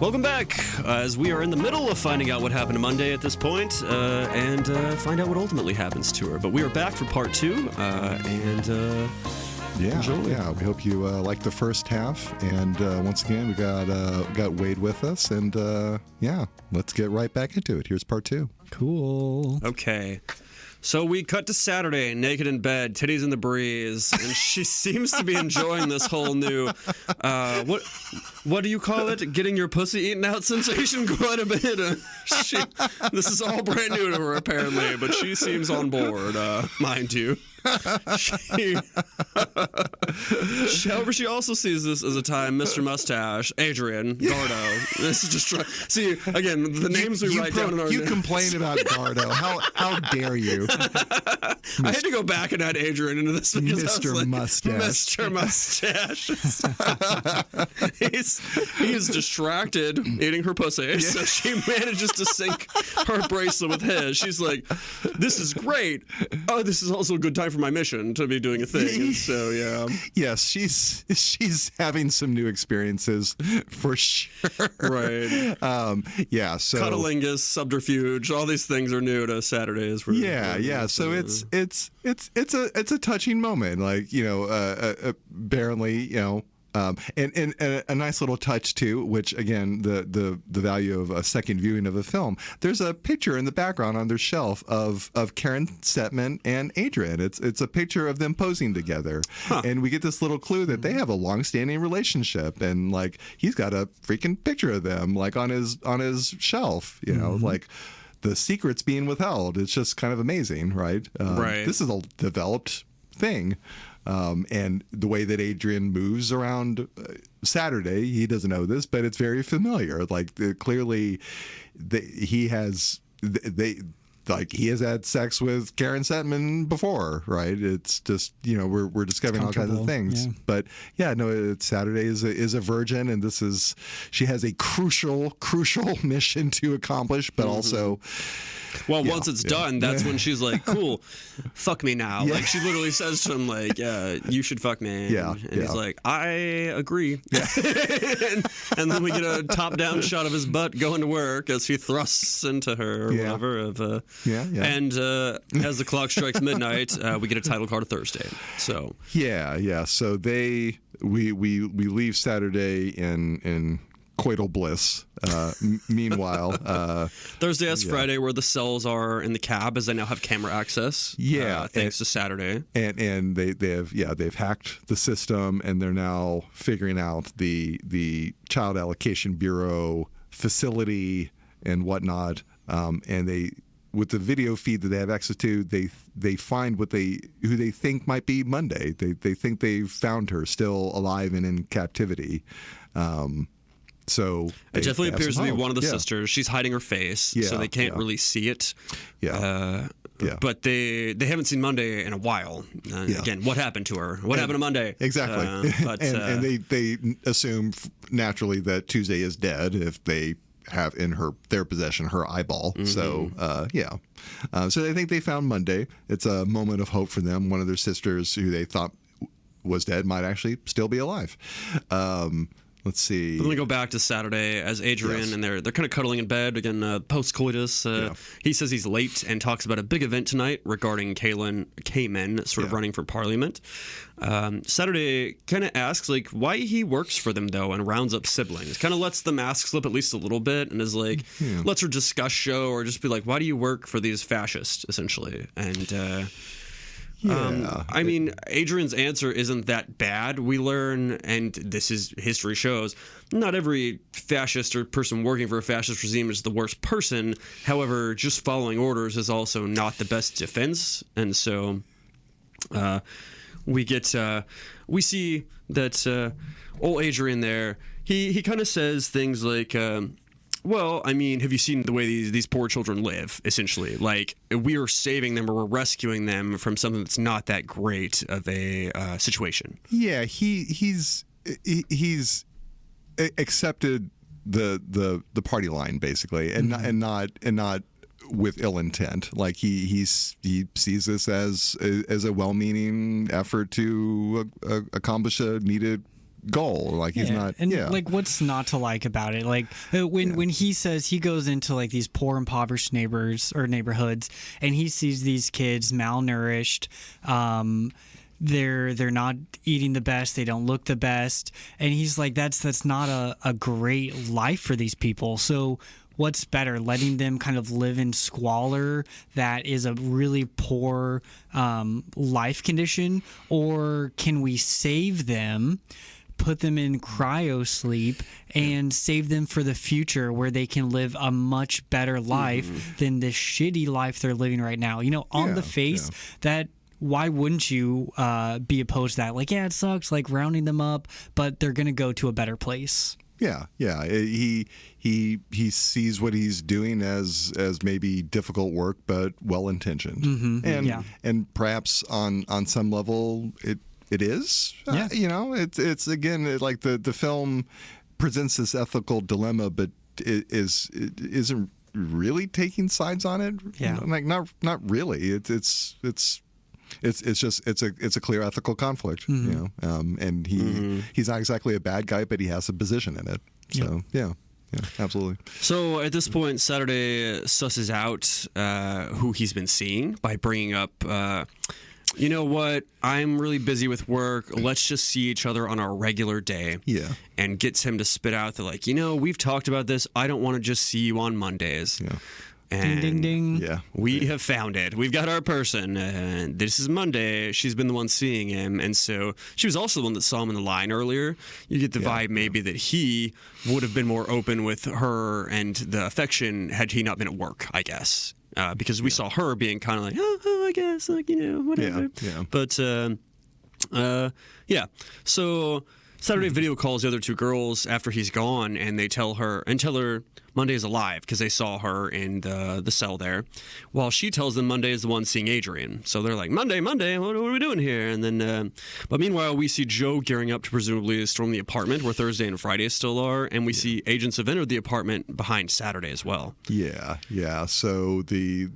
Welcome back, as we are in the middle of finding out what happened to Monday at this point, and find out what ultimately happens to her. But we are back for part 2, and enjoy. Yeah. We hope you liked the first half, and once again, we got Wade with us, and let's get right back into it. Here's part 2. Cool. Okay. So we cut to Saturday, naked in bed, titties in the breeze, and she seems to be enjoying this whole new, what do you call it? Getting your pussy eaten out sensation quite a bit. This is all brand new to her, apparently, but she seems on board, mind you. However, she also sees this as a time Mr. Mustache, Adrian, Gardo. This is just see again the names we write down in our You notes. complain about Gardo. How dare you, I had to go back and add Adrian into this because Mr. I was like, Mustache. Mr. Mustache. he's distracted eating her pussy, so she manages to sync her bracelet with his. She's like, "This is great. Oh, this is also a good time for my mission to be doing a thing." And so yeah. Yes, she's having some new experiences for sure. Right. So Cuddlingus, subterfuge, all these things are new to Saturdays. So it's a touching moment, like apparently and a nice little touch too, which again the value of a second viewing of a film. There's a picture in the background on their shelf of Karen Setman and Adrian. It's a picture of them posing together, and we get this little clue that they have a long-standing relationship, and like he's got a freaking picture of them like on his shelf, like. The secret's being withheld. It's just kind of amazing, right? Right. This is a developed thing. And the way that Adrian moves around Saturday, he doesn't know this, but it's very familiar. Like clearly, he has had sex with Karen Setman before, right? It's just we're discovering all kinds of things. Yeah. But Saturday is a virgin, and she has a crucial mission to accomplish, but also. Well, once it's done, that's when she's like, "Cool, fuck me now." Yeah. Like she literally says to him, "Like, you should fuck me." And he's like, "I agree." Yeah. and then we get a top-down shot of his butt going to work as he thrusts into her or whatever. And as the clock strikes midnight, we get a title card of Thursday. So So we leave Saturday in coital bliss. Meanwhile, Thursday as Friday, where the cells are in the cab, as they now have camera access. Thanks to Saturday, and they've hacked the system, and they're now figuring out the Child Allocation Bureau facility and whatnot. And they, with the video feed that they have access to, they find who they think might be Monday. They think they've found her still alive and in captivity. So it definitely appears to be one of the sisters. She's hiding her face, so they can't really see it. But they haven't seen Monday in a while. Again, what happened to her? What happened to Monday? Exactly. And they assume naturally that Tuesday is dead if they have in their possession her eyeball. Mm-hmm. So they think they found Monday. It's a moment of hope for them. One of their sisters who they thought was dead might actually still be alive. Let's see. Let me go back to Saturday as Adrian, and they're kind of cuddling in bed again, post-coitus. He says he's late and talks about a big event tonight regarding Cayman sort of running for parliament. Saturday kind of asks like why he works for them though, and rounds up siblings. Kind of lets the mask slip at least a little bit, and is like lets her discuss show or just be like, why do you work for these fascists essentially? And I mean, Adrian's answer isn't that bad. We learn, and this is history shows, not every fascist or person working for a fascist regime is the worst person. However, just following orders is also not the best defense. And so we see that old Adrian there, he kind of says things like, well, I mean, have you seen the way these poor children live, essentially? Like, we are saving them or we're rescuing them from something that's not that great of a situation. Yeah, he's accepted the party line, basically, and not with ill intent. Like, he sees this as a well-meaning effort to accomplish a needed goal. Like he's not. And like, what's not to like about it? Like when he says he goes into like these poor, impoverished neighborhoods, and he sees these kids malnourished. They're not eating the best. They don't look the best. And he's like, that's not a great life for these people. So what's better, letting them kind of live in squalor that is a really poor life condition, or can we save them, put them in cryo sleep, and save them for the future where they can live a much better life than this shitty life they're living right now? You know, on the face, that why wouldn't you be opposed to that? Like, yeah, it sucks, like rounding them up, but they're going to go to a better place. Yeah. He sees what he's doing as maybe difficult work, but well intentioned, and perhaps on some level it is. You know, it's again like the film presents this ethical dilemma, but it isn't really taking sides on it. Yeah, like not really. It's just a clear ethical conflict, you know, and he's not exactly a bad guy, but he has a position in it. So yeah, absolutely. So at this point, Saturday susses out who he's been seeing by bringing up, you know what, I'm really busy with work. Let's just see each other on our regular day. Yeah. And gets him to spit out the like, you know, we've talked about this. I don't want to just see you on Mondays. Yeah. And ding, ding, ding. Yeah. We have found it. We've got our person. This is Monday. She's been the one seeing him. And so she was also the one that saw him in the line earlier. You get the vibe maybe that he would have been more open with her and the affection had he not been at work, I guess. Because we saw her being kind of like, oh, I guess, like, you know, whatever. Yeah. But, yeah. So Saturday video calls the other two girls after he's gone, and they tell her Monday is alive because they saw her in the cell there, while she tells them Monday is the one seeing Adrian. So they're like, Monday, what are we doing here? And then, but meanwhile, we see Joe gearing up to presumably storm the apartment where Thursday and Friday still are, and we see agents have entered the apartment behind Saturday as well. Yeah. So the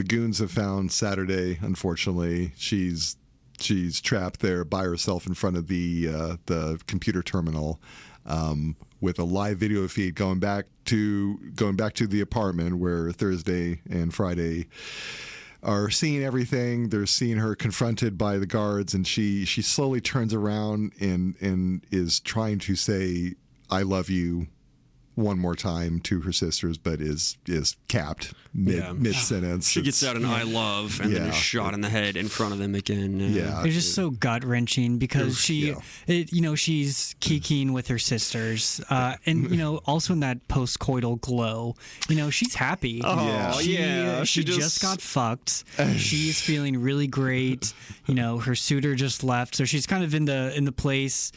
goons have found Saturday. Unfortunately, she's trapped there by herself in front of the computer terminal, with a live video feed going back to the apartment where Thursday and Friday are seeing everything. They're seeing her confronted by the guards, and she slowly turns around and is trying to say, "I love you," one more time to her sisters, but is capped mid sentence. She gets out an "I love" and then is shot in the head in front of them again. It's just so gut wrenching because she's kikiing with her sisters, and you know, also in that post-coital glow, you know, she's happy. She just got fucked. She's feeling really great. You know, her suitor just left, so she's kind of in the place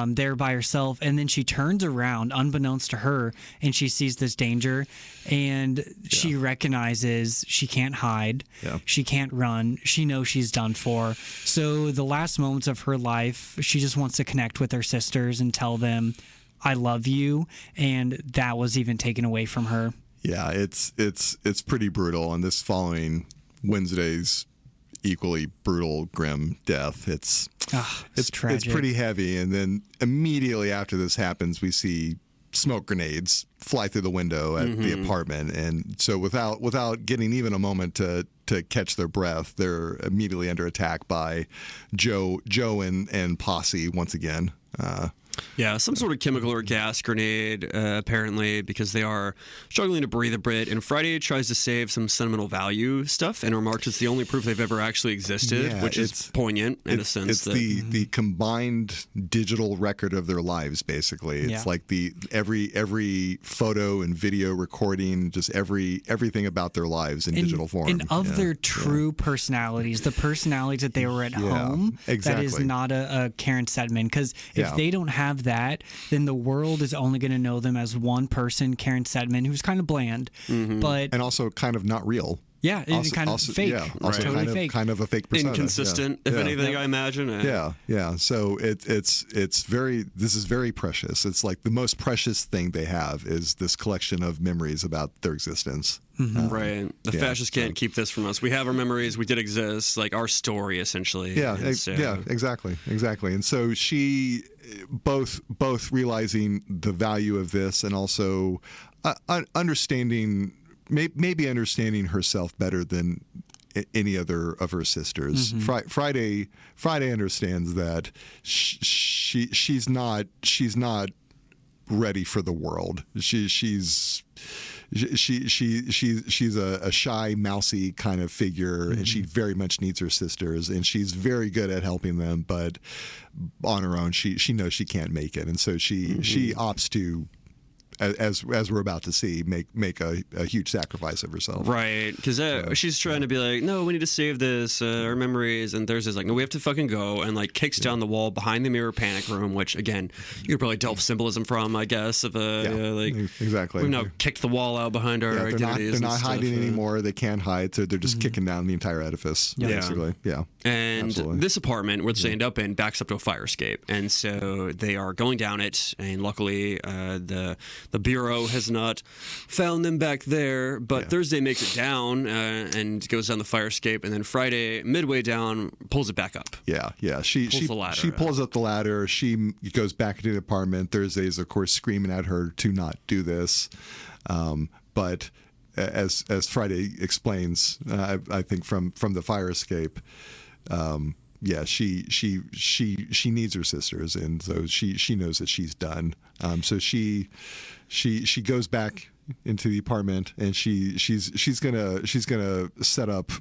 there by herself, and then she turns around, unbeknownst to her, and she sees this danger, and she recognizes she can't hide, she can't run, she knows she's done for. So the last moments of her life, she just wants to connect with her sisters and tell them, I love you, and that was even taken away from her. Yeah, it's pretty brutal, and this following Wednesday's equally brutal, grim death. It's tragic. It's pretty heavy, and then immediately after this happens, we see smoke grenades fly through the window at the apartment, and so without getting even a moment to catch their breath, they're immediately under attack by Joe and posse once again. Some sort of chemical or gas grenade, apparently, because they are struggling to breathe a bit. And Friday tries to save some sentimental value stuff and remarks it's the only proof they've ever actually existed, which is poignant in a sense. It's the combined digital record of their lives, basically. It's like every photo and video recording, just everything about their lives in digital form. And of their true personalities, the personalities that they were at home, that is not a Karen Setman. Because if they don't have that, then the world is only going to know them as one person, Karen Setman, who's kind of bland, and also kind of not real. Yeah, kind of fake. Yeah, also totally fake. kind of a fake persona. Inconsistent, if anything, I imagine. Yeah. So it's very. This is very precious. It's like the most precious thing they have is this collection of memories about their existence. Right. The fascists can't keep this from us. We have our memories. We did exist. Like our story, essentially. Yeah. Exactly. And so she both realizing the value of this and also understanding. Maybe understanding herself better than any other of her sisters. Friday understands that she's not ready for the world. She's a shy, mousy kind of figure, and she very much needs her sisters, and she's very good at helping them, but on her own, she knows she can't make it, and so she opts to, as we're about to see, make a huge sacrifice of herself. Right, because she's trying to be like, no, we need to save this, our memories, and Thursday's like, no, we have to fucking go, and like kicks down the wall behind the mirror panic room, which again, you could probably delve symbolism from, I guess, of like exactly. We've now kicked the wall out behind our identities. They're not hiding anymore. They can't hide, so they're just kicking down the entire edifice. Basically. Yeah. And absolutely. This apartment, where they end up in, backs up to a fire escape, and so they are going down it, and luckily the Bureau has not found them back there, but Thursday makes it down and goes down the fire escape, and then Friday, midway down, pulls it back up. Yeah. She pulls up the ladder. She goes back into the apartment. Thursday is, of course, screaming at her to not do this, but as Friday explains, I think from the fire escape. She needs her sisters, and so she knows that she's done. So she goes back into the apartment, and she's gonna set up.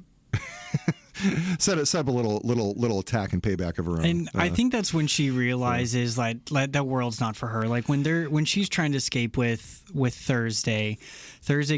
set up a little attack and payback of her own. And I think that's when she realizes that world's not for her. Like when she's trying to escape with Thursday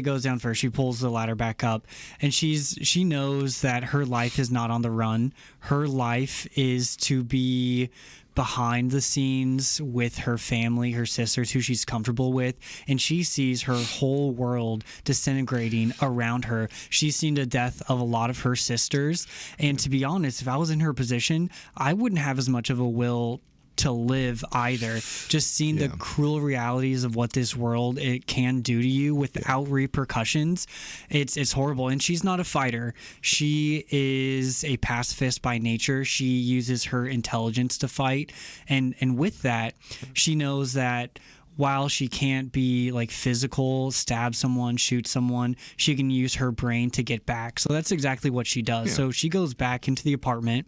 goes down first. She pulls the ladder back up, and she knows that her life is not on the run. Her life is to be behind the scenes with her family, her sisters, who she's comfortable with, and she sees her whole world disintegrating around her. She's seen the death of a lot of her sisters, and to be honest, if I was in her position, I wouldn't have as much of a will to live either. Just seeing the cruel realities of what this world it can do to you without repercussions, it's horrible. And she's not a fighter. She is a pacifist by nature. She uses her intelligence to fight, and with that, she knows that while she can't be like physical, stab someone, shoot someone, she can use her brain to get back. So that's exactly what she does. So she goes back into the apartment,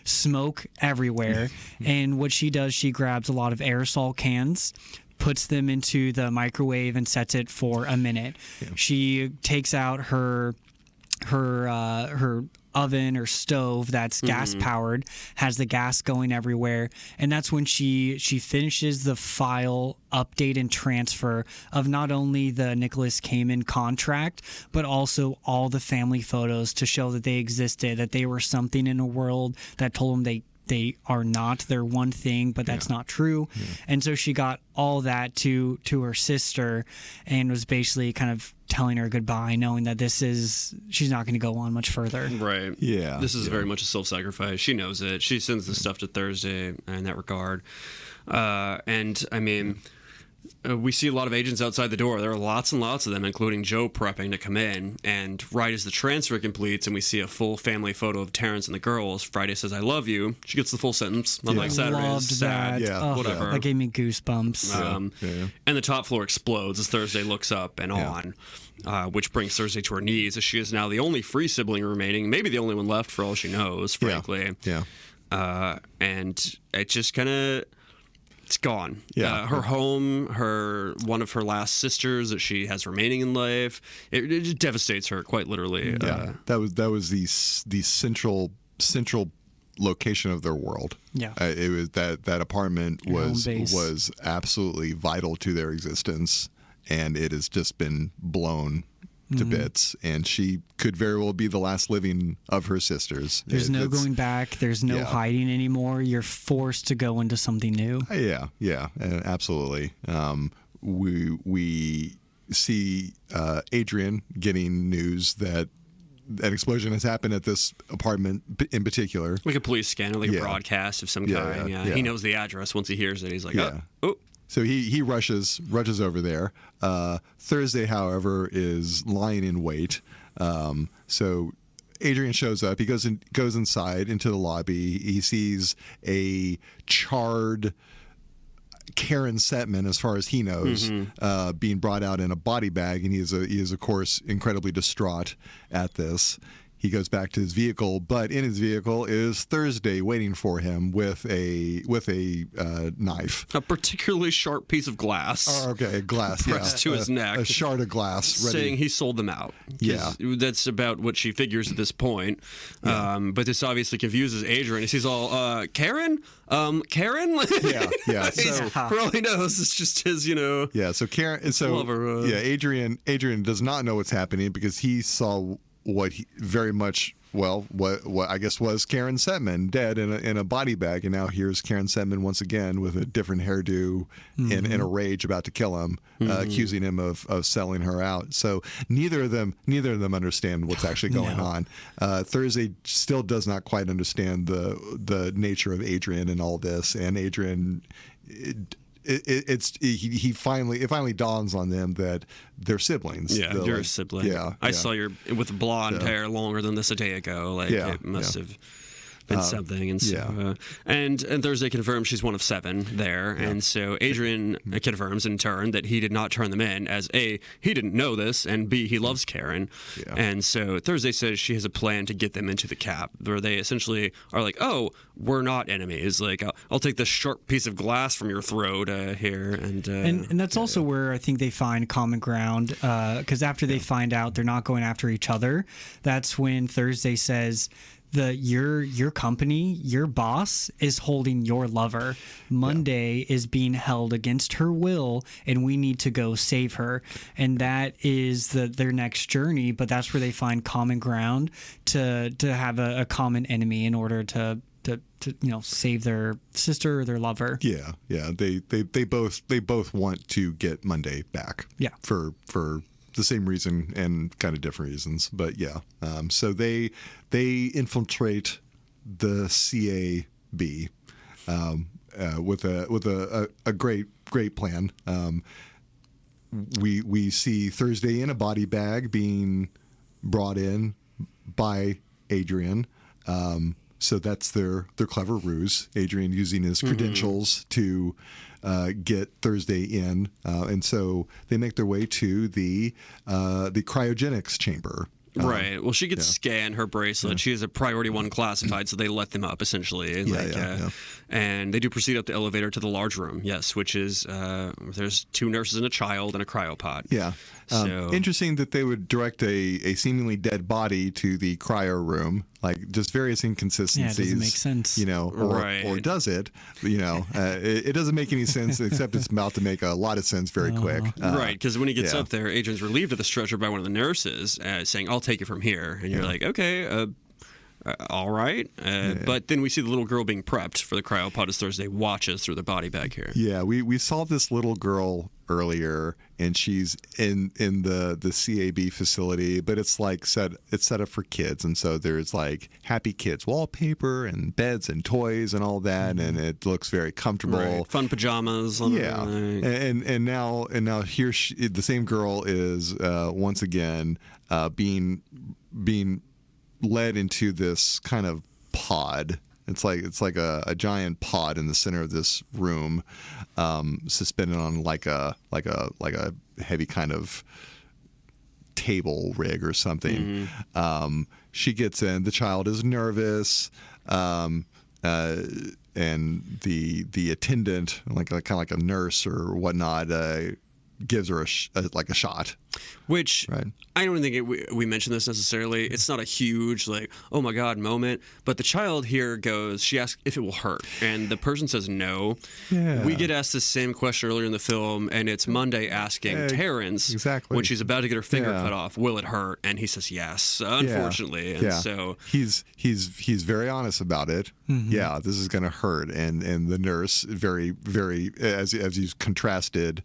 smoke everywhere, and what she does, she grabs a lot of aerosol cans, puts them into the microwave, and sets it for a minute. She takes out her oven or stove that's gas powered, has the gas going everywhere, and that's when she finishes the file update and transfer of not only the Nicholas Kamen contract, but also all the family photos to show that they existed, that they were something in a world that told them they are not. They're one thing, but that's not true. And so she got all that to her sister, and was basically kind of telling her goodbye, knowing that she's not going to go on much further. Right. Yeah. This is very much a self-sacrifice. She knows it. She sends the stuff to Thursday in that regard. And I mean, we see a lot of agents outside the door. There are lots and lots of them, including Joe prepping to come in. And right as the transfer completes and we see a full family photo of Terrence and the girls, Friday says, "I love you." She gets the full sentence. Unlike Saturday is sad. Whatever. That gave me goosebumps. And the top floor explodes as Thursday looks up and on, which brings Thursday to her knees, as she is now the only free sibling remaining, maybe the only one left for all she knows, frankly. And it just kind of... It's gone. Her home, one of her last sisters that she has remaining in life, it just devastates her quite literally. That was the central location of their world. It was that apartment was absolutely vital to their existence, and it has just been blown to bits, and she could very well be the last living of her sisters. There's no going back. There's no hiding anymore. You're forced to go into something new. Absolutely. We see Adrian getting news that an explosion has happened at this apartment in particular. Like a police scanner, like a broadcast of some kind. Yeah. He knows the address once he hears it. He's like, oh. So he rushes over there. Thursday, however, is lying in wait. So Adrian shows up. He goes inside into the lobby. He sees a charred Karen Setman, as far as he knows, being brought out in a body bag, and he is of course incredibly distraught at this. He goes back to his vehicle, but in his vehicle is Thursday waiting for him with a knife, a particularly sharp piece of glass. Oh, okay, glass pressed to his neck, a shard of glass, ready. Saying he sold them out. Yeah, that's about what she figures at this point. But this obviously confuses Adrian. He's all, Karen. Yeah. So for all he knows, it's just his, Yeah. So Karen. So lover, Adrian does not know what's happening because he saw what I guess was Karen Setman dead in a body bag, and now here's Karen Setman once again with a different hairdo in a rage about to kill him, accusing him of selling her out. So neither of them understand what's actually going on. Thursday still does not quite understand the nature of Adrian and all this, and Adrian. It finally dawns on them that they're siblings. Yeah, you're a sibling. Yeah, I saw you with blonde hair longer than this a day ago. Like it must have been something. And so, and Thursday confirms she's one of 7 there, and so Adrian confirms in turn that he did not turn them in, as A, he didn't know this, and B, he loves Karen. And so Thursday says she has a plan to get them into the cap, where they essentially are like, oh, we're not enemies. Like, I'll take this sharp piece of glass from your throat here, and that's also where I think they find common ground, because after they find out they're not going after each other, that's when Thursday says, your company, your boss is holding your lover. Monday is being held against her will, and we need to go save her. And that is their next journey. But that's where they find common ground to have a common enemy in order to save their sister or their lover. Yeah. They both want to get Monday back. Yeah. For the same reason and kind of different reasons, but so they infiltrate the CAB with a great plan. We see Thursday in a body bag being brought in by Adrian. So that's their clever ruse. Adrian using his credentials to get Thursday in, and so they make their way to the cryogenics chamber. Right. Well, she gets scanned, her bracelet. She has a priority 1 classified, so they let them up essentially. And they do proceed up the elevator to the large room. Yes, which is there's 2 nurses and a child and a cryopod. Yeah. So interesting that they would direct a seemingly dead body to the cryo room. Like, just various inconsistencies. Yeah, it doesn't make sense. Or does it? It doesn't make any sense, except it's about to make a lot of sense very quick. Right, because when he gets up there, Adrian's relieved of the stretcher by one of the nurses, saying, I'll take it from here. And you're like, okay, all right. But then we see the little girl being prepped for the cryopod as Thursday watches through the body bag here. Yeah, we saw this little girl earlier, and she's in the CAB facility, but it's set up for kids, and so there's like happy kids wallpaper and beds and toys and all that, and it looks very comfortable. Right. Fun pajamas. And now here the same girl is once again being led into this kind of pod. It's like a giant pod in the center of this room, suspended on like a heavy kind of table rig or something. She gets in. The child is nervous, and the attendant, kind of like a nurse or whatnot, gives her a shot. Which I don't think we mentioned this necessarily. It's not a huge oh my god moment, but the child here goes. She asks if it will hurt, and the person says no. Yeah. We get asked the same question earlier in the film, and it's Monday asking Terrence when she's about to get her finger cut off, will it hurt? And he says yes, unfortunately. And so he's very honest about it. Yeah, this is going to hurt, and the nurse very as you've contrasted,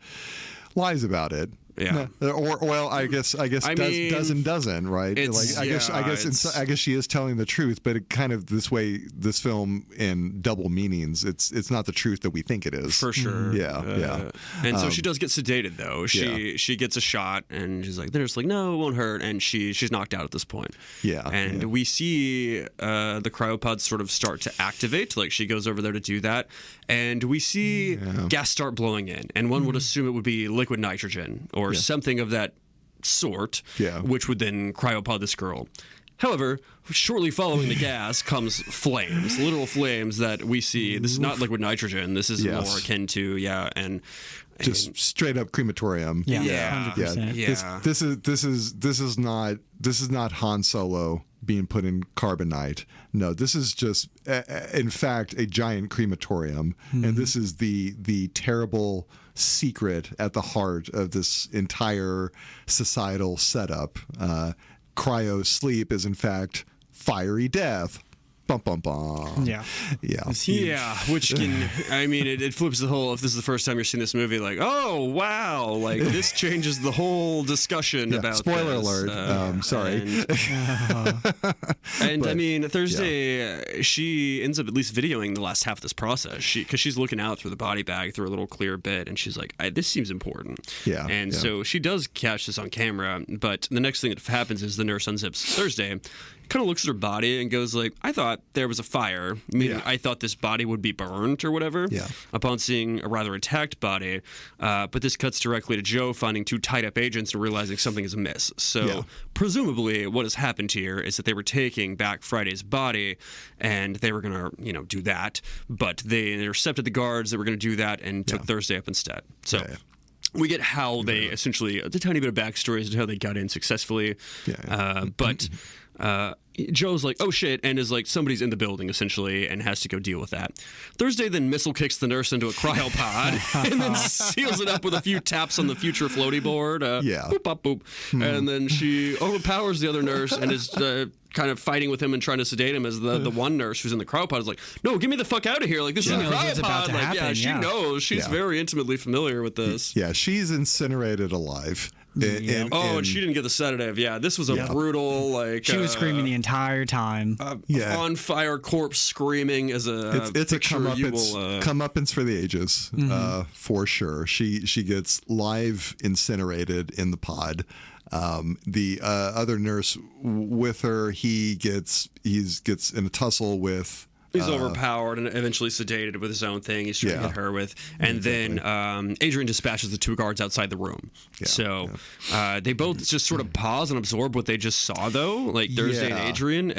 lies about it. Yeah. No, or well, I guess doesn't, right? Like I guess she is telling the truth, but it kind of this film in double meanings. It's not the truth that we think it is. For sure. Yeah. And so she does get sedated though. She gets a shot and she's like, they're just like, no, it won't hurt, and she's knocked out at this point. Yeah. And we see the cryopods sort of start to activate. Like she goes over there to do that, and we see gas start blowing in, and one would assume it would be liquid nitrogen or something of that sort, which would then cryopod this girl. However, shortly following the gas comes flames, literal flames that we see. This is not liquid nitrogen. This is more akin to and just straight up crematorium. Yeah. 100%. This is not Han Solo being put in carbonite. No, this is just in fact a giant crematorium, and this is the terrible secret at the heart of this entire societal setup. Cryo sleep is in fact fiery death. Bum, bum, bum. Yeah. Which can, I mean, it flips the whole, if this is the first time you're seeing this movie, like, oh, wow, like, this changes the whole discussion about spoiler this. alert. Sorry. And I mean, Thursday, she ends up at least videoing the last half of this process, because she's looking out through the body bag through a little clear bit, and she's like, this seems important. So she does catch this on camera, but the next thing that happens is the nurse unzips Thursday, kind of looks at her body and goes like, I thought there was a fire, meaning I thought this body would be burned or whatever, upon seeing a rather attacked body. But this cuts directly to Joe finding two tied up agents and realizing something is amiss. So presumably what has happened here is that they were taking back Friday's body and they were going to, do that. But they intercepted the guards that were going to do that and took Thursday up instead. So we get how they essentially, a tiny bit of backstory as to how they got in successfully. But Joe's like, oh shit, and is like, somebody's in the building essentially and has to go deal with that. Thursday then missile kicks the nurse into a cryopod and then seals it up with a few taps on the future floaty board. Boop, bop, boop. And then she overpowers the other nurse and is kind of fighting with him and trying to sedate him as the one nurse who's in the cryopod is like, no, get me the fuck out of here. Like, this is a cryopod. Like, she knows. She's very intimately familiar with this. Yeah, she's incinerated alive. And she didn't get the sedative. Yeah, this was a brutal, like... She was screaming the entire time. On fire corpse screaming as a it's a comeuppance for the ages, for sure. She gets live incinerated in the pod. The other nurse with her, he gets in a tussle with... He's overpowered and eventually sedated with his own thing. He's trying to get her with. And then Adrian dispatches the two guards outside the room. They both just sort of pause and absorb what they just saw, though. Like Thursday and Adrian.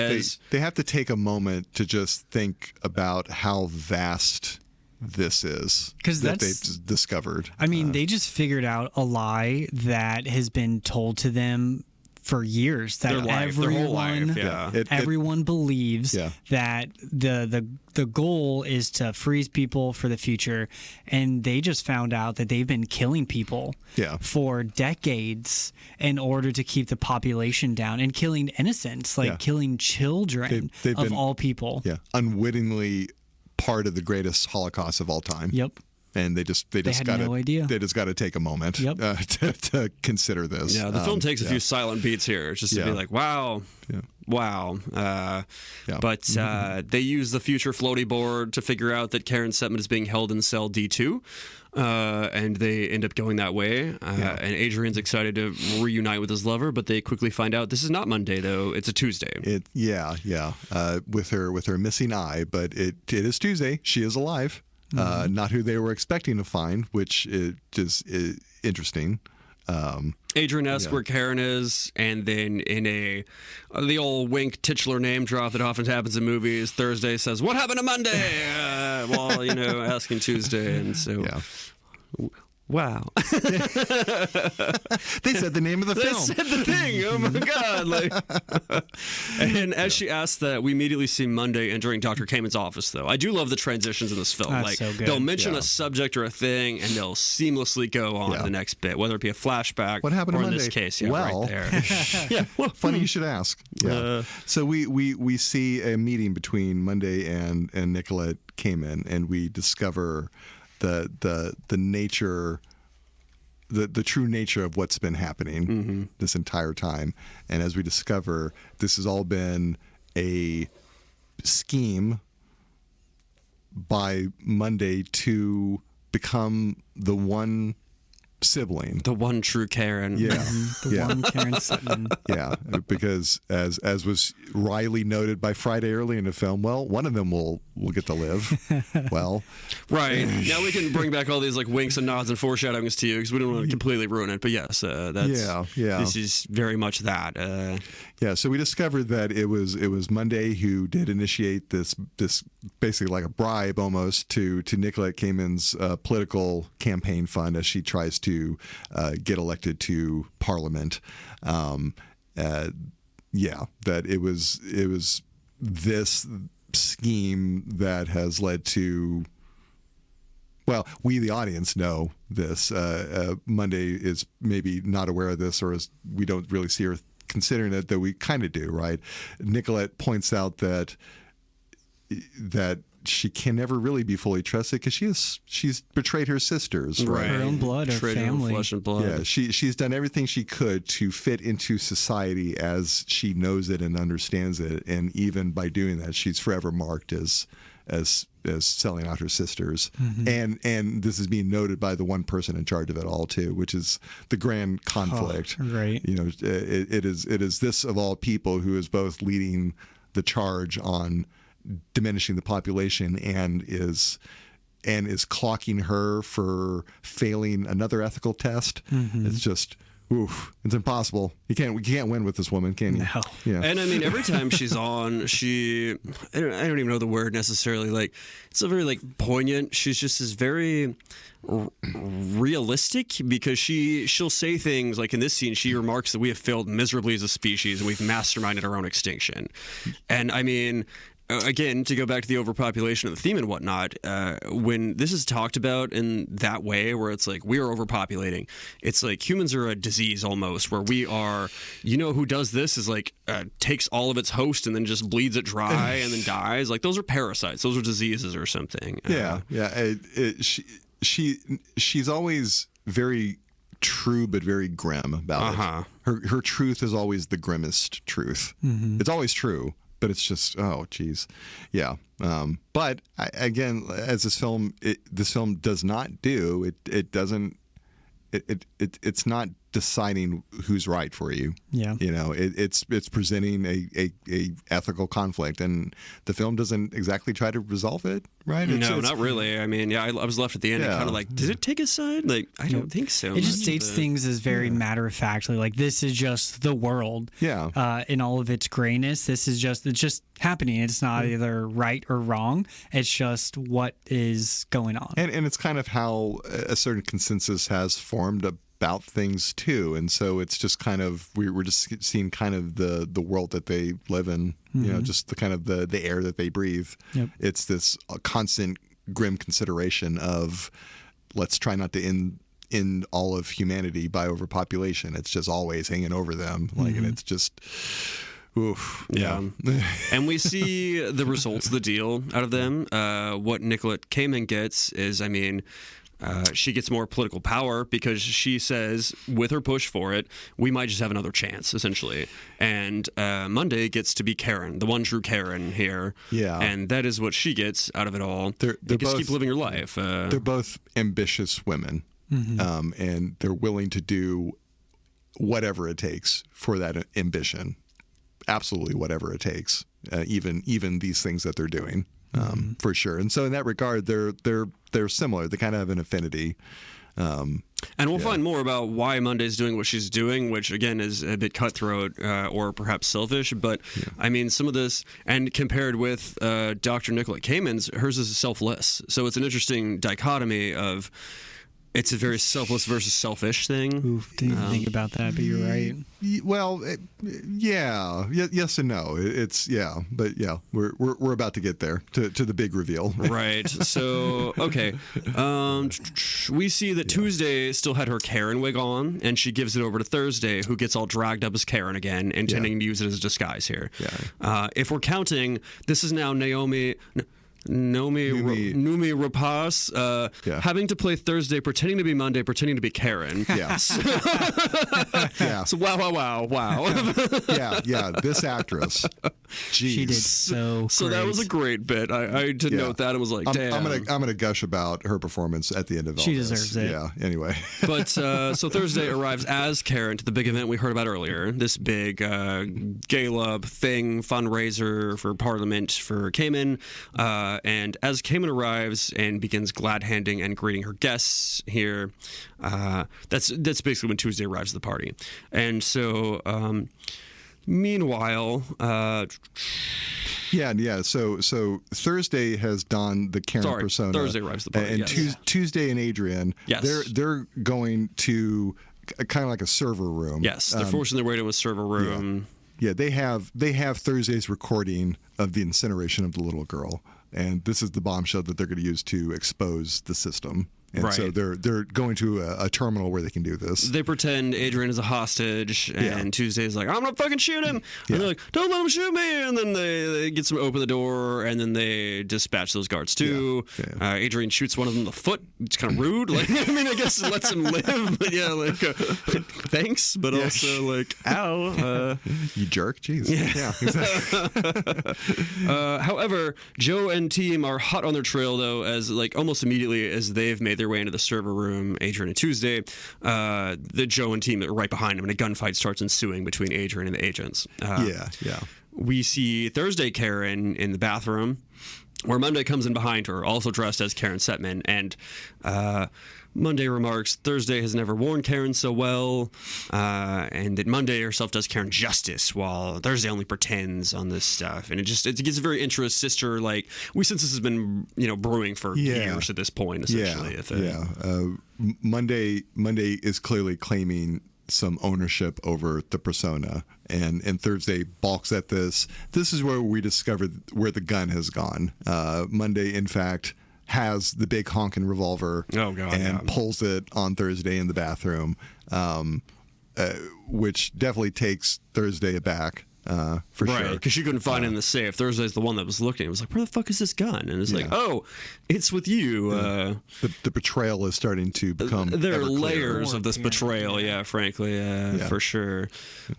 They have to take a moment to just think about how vast this is that they've discovered. I mean, they just figured out a lie that has been told to them for years, that everyone believes that the goal is to freeze people for the future, and they just found out that they've been killing people for decades in order to keep the population down and killing innocents, like killing children of all people. Unwittingly part of the greatest Holocaust of all time. And they just got no idea. They just got to take a moment to consider this. Yeah, the film takes a few silent beats here, just to be like, wow. But they use the future floaty board to figure out that Karen Setman is being held in cell D2, and they end up going that way. And Adrian's excited to reunite with his lover, but they quickly find out this is not Monday, though. It's a Tuesday. With her missing eye, but it is Tuesday. She is alive. Not who they were expecting to find, which is interesting. Adrian asks where Karen is, and then in the old wink titular name drop that often happens in movies, Thursday says, "What happened to Monday?" While asking Tuesday, and so. Wow. They said the name of the film. They said the thing. Oh my God. And as she asks that, we immediately see Monday entering Dr. Kamen's office, though. I do love the transitions in this film. That's so good. They'll mention a subject or a thing, and they'll seamlessly go on to the next bit, whether it be a flashback what happened or to in Monday? this case, right there. Funny you should ask. So we see a meeting between Monday and Nicolette Kamen, and we discover the nature the true nature of what's been happening this entire time. And as we discover, this has all been a scheme by Monday to become the one sibling, the one true Karen. Yeah, one Karen Setman. Yeah, because as was wryly noted by Friday early in the film, well, one of them will get to live. Well, right now we can bring back all these like winks and nods and foreshadowings to you because we don't want to completely ruin it. But yes, that's this is very much that. So we discovered that it was Monday who did initiate this basically like a bribe almost to Nicolette Cayman's political campaign fund as she tries to get elected to Parliament. That it was this scheme that has led to. Well, we, the audience, know this. Monday is maybe not aware of this, or we don't really see her considering it, though we kind of do, right? Nicolette points out that she can never really be fully trusted because she's betrayed her sisters, right? Her own blood, her family, flesh and blood. Yeah, she's done everything she could to fit into society as she knows it and understands it, and even by doing that, she's forever marked as selling out her sisters. And this is being noted by the one person in charge of it all too, which is the grand conflict. Right. You know, it is this of all people who is both leading the charge on diminishing the population and is clocking her for failing another ethical test. It's just it's impossible. You can't win with this woman, can you? No. Yeah. And I mean, every time she's on, I don't even know the word necessarily. Like, it's so very like poignant. She's just this very realistic because she'll say things like in this scene. She remarks that we have failed miserably as a species and we've masterminded our own extinction. And I mean, again, to go back to the overpopulation of the theme and whatnot, when this is talked about in that way, where it's like we are overpopulating, it's like humans are a disease almost, where we are, who does this is like takes all of its host and then just bleeds it dry and then dies. Like those are parasites, those are diseases or something. She's always very true but very grim about it. Her truth is always the grimmest truth. It's always true. But it's just, oh, geez. Yeah. But again, as this film does not do, it's not deciding who's right for you. Yeah. It's presenting a ethical conflict, and the film doesn't exactly try to resolve it, right? No, not really. I mean, I was left at the end and kind of like, did it take a side? Like, I don't think so. It just states things as very matter of factly, like this is just the world. Yeah. In all of its grayness, it's just happening. It's not either right or wrong. It's just what is going on. And it's kind of how a certain consensus has formed about things too, and so it's just kind of we're just seeing kind of the world that they live in, just the kind of the air that they breathe. Yep. It's this constant grim consideration of let's try not to end all of humanity by overpopulation. It's just always hanging over them, and it's just. Oof. Yeah. And we see the results of the deal out of them. What Nicolette Cayman gets is, I mean, she gets more political power because she says, with her push for it, we might just have another chance, essentially. And Monday gets to be Karen, the one true Karen here. Yeah. And that is what she gets out of it all. They gets to keep living her life. They're both ambitious women, and they're willing to do whatever it takes for that ambition. Absolutely whatever it takes, even these things that they're doing, for sure. And so in that regard, they're similar. They kind of have an affinity. And we'll find more about why Monday's doing what she's doing, which again is a bit cutthroat or perhaps selfish. But I mean, some of this, and compared with Dr. Nicolette Cayman's, hers is selfless. So it's an interesting dichotomy of. It's a very selfless versus selfish thing. Oof, didn't even think about that, but you're right. Well, yes and no. But we're about to get there to the big reveal. Right. So okay, we see that Tuesday still had her Karen wig on, and she gives it over to Thursday, who gets all dragged up as Karen again, intending to use it as a disguise here. Yeah. If we're counting, this is now Naomi. Noomi Rapace, having to play Thursday, pretending to be Monday, pretending to be Karen. Yeah. So wow. yeah. This actress. Jeez. She did so So that was a great bit. I did note that and was like, damn. I'm gonna gush about her performance at the end of all She this. deserves it. Yeah. Anyway. But so Thursday arrives as Karen to the big event we heard about earlier. This big gala thing, fundraiser for Parliament for Cayman. And as Cayman arrives and begins glad handing and greeting her guests here, that's basically when Tuesday arrives at the party. And so, meanwhile, Yeah. So Thursday has donned the Karen persona. Thursday arrives at the party. And Tuesday and Adrian, they're going to kind of like a server room. Yes, they're forcing their way to a server room. Yeah, they have Thursday's recording of the incineration of the little girl, and this is the bombshell that they're going to use to expose the system. And so they're going to a terminal where they can do this. They pretend Adrian is a hostage, and Tuesday's like, I'm going to fucking shoot him. And they're like, don't let him shoot me. And then they get some open the door, and then they dispatch those guards too. Adrian shoots one of them in the foot. It's kind of rude. Like, I mean, I guess it lets him live. But yeah, like, thanks, but also like, ow. You jerk. Jeez. Yeah, exactly. However, Joe and team are hot on their trail, though, as like almost immediately as they've made their way into the server room, Adrian and Tuesday, the Joe and team are right behind them, and a gunfight starts ensuing between Adrian and the agents. We see Thursday Karen in the bathroom, where Monday comes in behind her, also dressed as Karen Setman, and Monday remarks Thursday has never worn Karen so well, and that Monday herself does Karen justice, while Thursday only pretends on this stuff. And it gets very intra-sister, like, we sense this has been brewing for years at this point, essentially. Monday is clearly claiming some ownership over the persona, and Thursday balks at this. This is where we discovered where the gun has gone. Monday, in fact, has the big honking revolver pulls it on Thursday in the bathroom, which definitely takes Thursday aback. For sure. Because she couldn't find it in the safe. Thursday's the one that was looking. It was like, where the fuck is this gun? And it's like, oh, it's with you. The betrayal is starting to become. There are layers of this betrayal, frankly, for sure.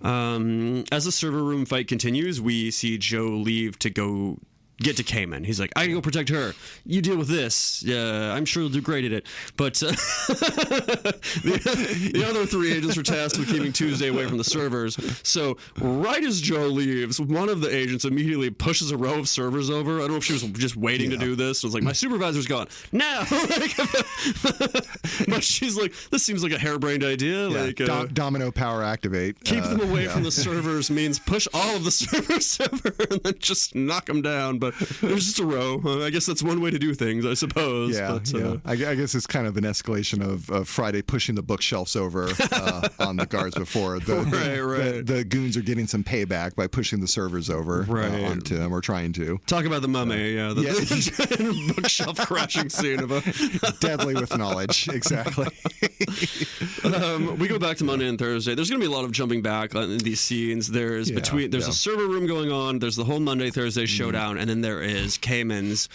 As the server room fight continues, we see Joe leave to go get to Cayman. He's like, I can go protect her. You deal with this. I'm sure you'll do great at it. But the other three agents are tasked with keeping Tuesday away from the servers. So right as Joe leaves, one of the agents immediately pushes a row of servers over. I don't know if she was just waiting to do this. It was like, my supervisor's gone. Now! But she's like, this seems like a harebrained idea. Domino power activate. Keep them away from the servers means push all of the servers over and then just knock them down. But there's just a row. I guess that's one way to do things, I suppose. I guess it's kind of an escalation of Friday pushing the bookshelves over on the guards before. The goons are getting some payback by pushing the servers over onto them, or trying to. Talk about the mummy, the bookshelf crashing scene of a deadly with knowledge. Exactly. We go back to Monday and Thursday. There's going to be a lot of jumping back in these scenes. There's a server room going on. There's the whole Monday Thursday showdown, and then there is Cayman's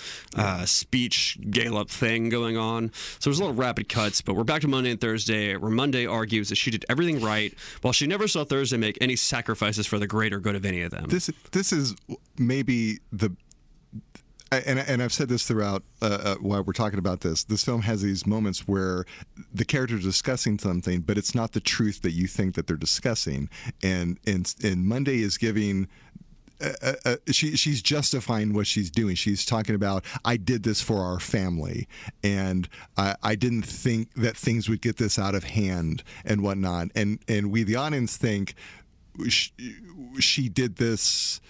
speech gala thing going on. So there's a lot of rapid cuts, but we're back to Monday and Thursday, where Monday argues that she did everything right, while she never saw Thursday make any sacrifices for the greater good of any of them. This is maybe and I've said this throughout while we're talking about this. This film has these moments where the characters are discussing something, but it's not the truth that you think that they're discussing. And Monday is giving. She's justifying what she's doing. She's talking about, I did this for our family, and I didn't think that things would get this out of hand and whatnot. And we, the audience, think she did this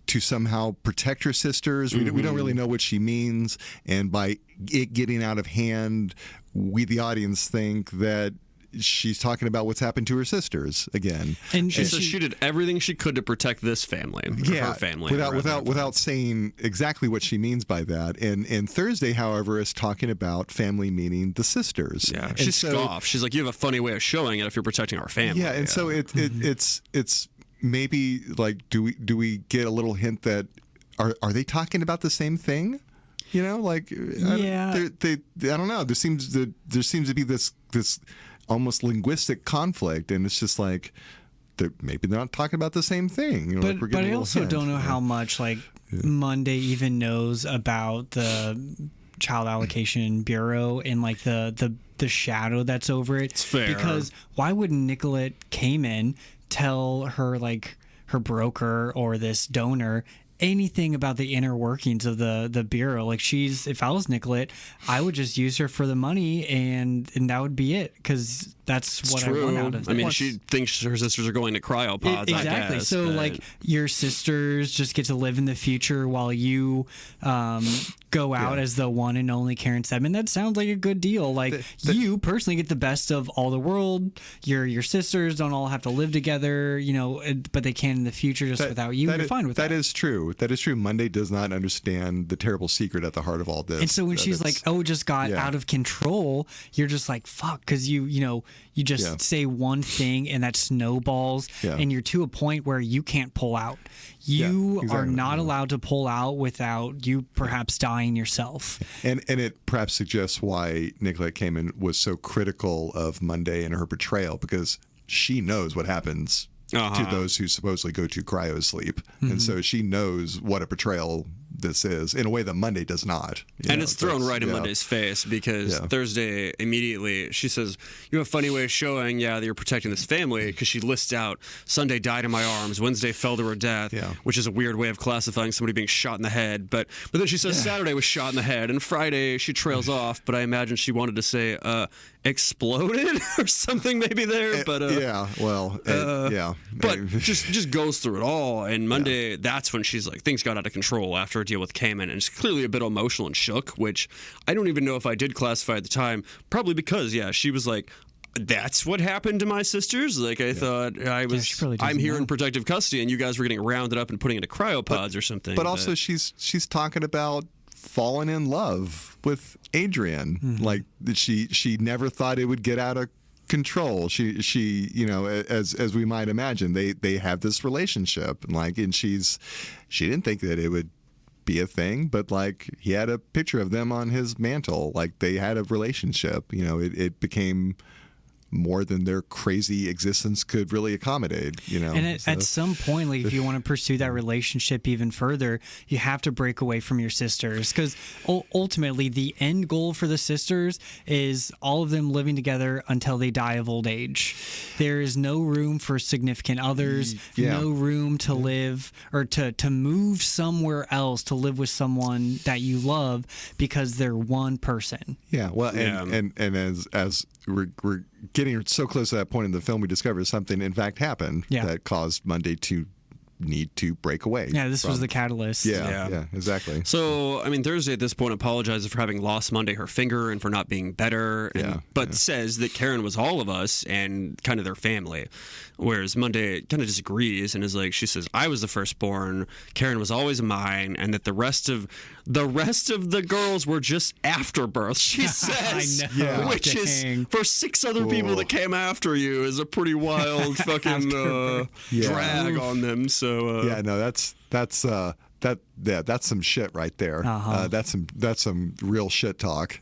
to somehow protect her sisters. We don't really know what she means. And by it getting out of hand, we, the audience, think that she's talking about what's happened to her sisters again. And she did everything she could to protect this family, her family, without saying exactly what she means by that. And Thursday, however, is talking about family meaning the sisters. Yeah, she scoffed. She's like, you have a funny way of showing it if you're protecting our family. Yeah, and so it's maybe like, do we get a little hint that are they talking about the same thing? You know, like I don't know. There seems to be this almost linguistic conflict, and it's just like maybe they're not talking about the same thing. You know, but I also don't know how much like Monday even knows about the Child Allocation Bureau and like the shadow that's over it. It's fair. Because why would Nicolette Kamen tell her like her broker or this donor anything about the inner workings of the bureau? Like if I was Nicolette, I would just use her for the money and that would be it, because that's what true. I want out of it. I mean, she thinks her sisters are going to cryopods. Exactly. I guess, so like your sisters just get to live in the future while you go out as the one and only Karen Sedman. That sounds like a good deal. Like you personally get the best of all the world. Your sisters don't all have to live together, you know, but they can in the future just without you. You're fine with that. That is true. That is true. Monday does not understand the terrible secret at the heart of all this. And so when she's like, "Oh, it just got out of control," you're just like, "Fuck," because you just say one thing and that snowballs, and you're to a point where you can't pull out. You are not allowed to pull out without you perhaps dying yourself. And it perhaps suggests why Nicolette Kamen was so critical of Monday and her portrayal, because she knows what happens to those who supposedly go to cryo sleep. And so she knows what a portrayal this is in a way that Monday does not. And it's thrown right in Monday's face, because Thursday immediately she says, "You have a funny way of showing, that you're protecting this family," because she lists out Sunday died in my arms, Wednesday fell to her death, which is a weird way of classifying somebody being shot in the head. But then she says Saturday was shot in the head, and Friday she trails off. But I imagine she wanted to say exploded or something maybe there. But but just goes through it all. And Monday, that's when she's like, things got out of control after a deal with Kamen, and it's clearly a bit emotional and shook, which I don't even know if I did classify at the time, probably because she was like, that's what happened to my sisters. Like I thought I'm here in protective custody and you guys were getting rounded up and putting into cryopods or something. But also she's talking about falling in love with Adrian. Like she never thought it would get out of control. She as we might imagine, they have this relationship, and she didn't think that it would be a thing, but like he had a picture of them on his mantle, like they had a relationship. It became more than their crazy existence could really accommodate, And at some point, like if you want to pursue that relationship even further, you have to break away from your sisters, because ultimately the end goal for the sisters is all of them living together until they die of old age. There is no room for significant others, no room to live or to move somewhere else to live with someone that you love, because they're one person. Yeah, well, and as we're getting so close to that point in the film, we discover something in fact happened that caused Monday to need to break away. Yeah, this was the catalyst. Yeah, exactly. So, I mean, Thursday at this point apologizes for having lost Monday her finger and for not being better, but says that Karen was all of us and kind of their family. Whereas Monday kind of disagrees and is like, she says, I was the firstborn, Karen was always mine, and that the rest of the girls were just afterbirth, she says. I know. Which is, for 6 other people that came after you, is a pretty wild fucking drag on them. So that's some shit right there. That's some real shit talk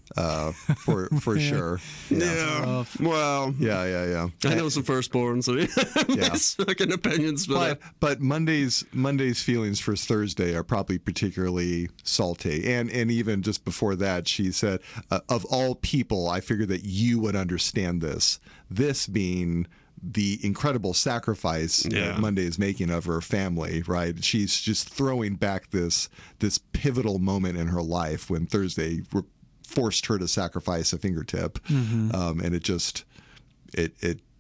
for sure. Yeah. Well. Yeah. I know some firstborn, so fucking opinions, but Monday's feelings for Thursday are probably particularly salty, and even just before that, she said, "Of all people, I figured that you would understand this." This being the incredible sacrifice that Monday is making of her family, right? She's just throwing back this pivotal moment in her life when Thursday forced her to sacrifice a fingertip, and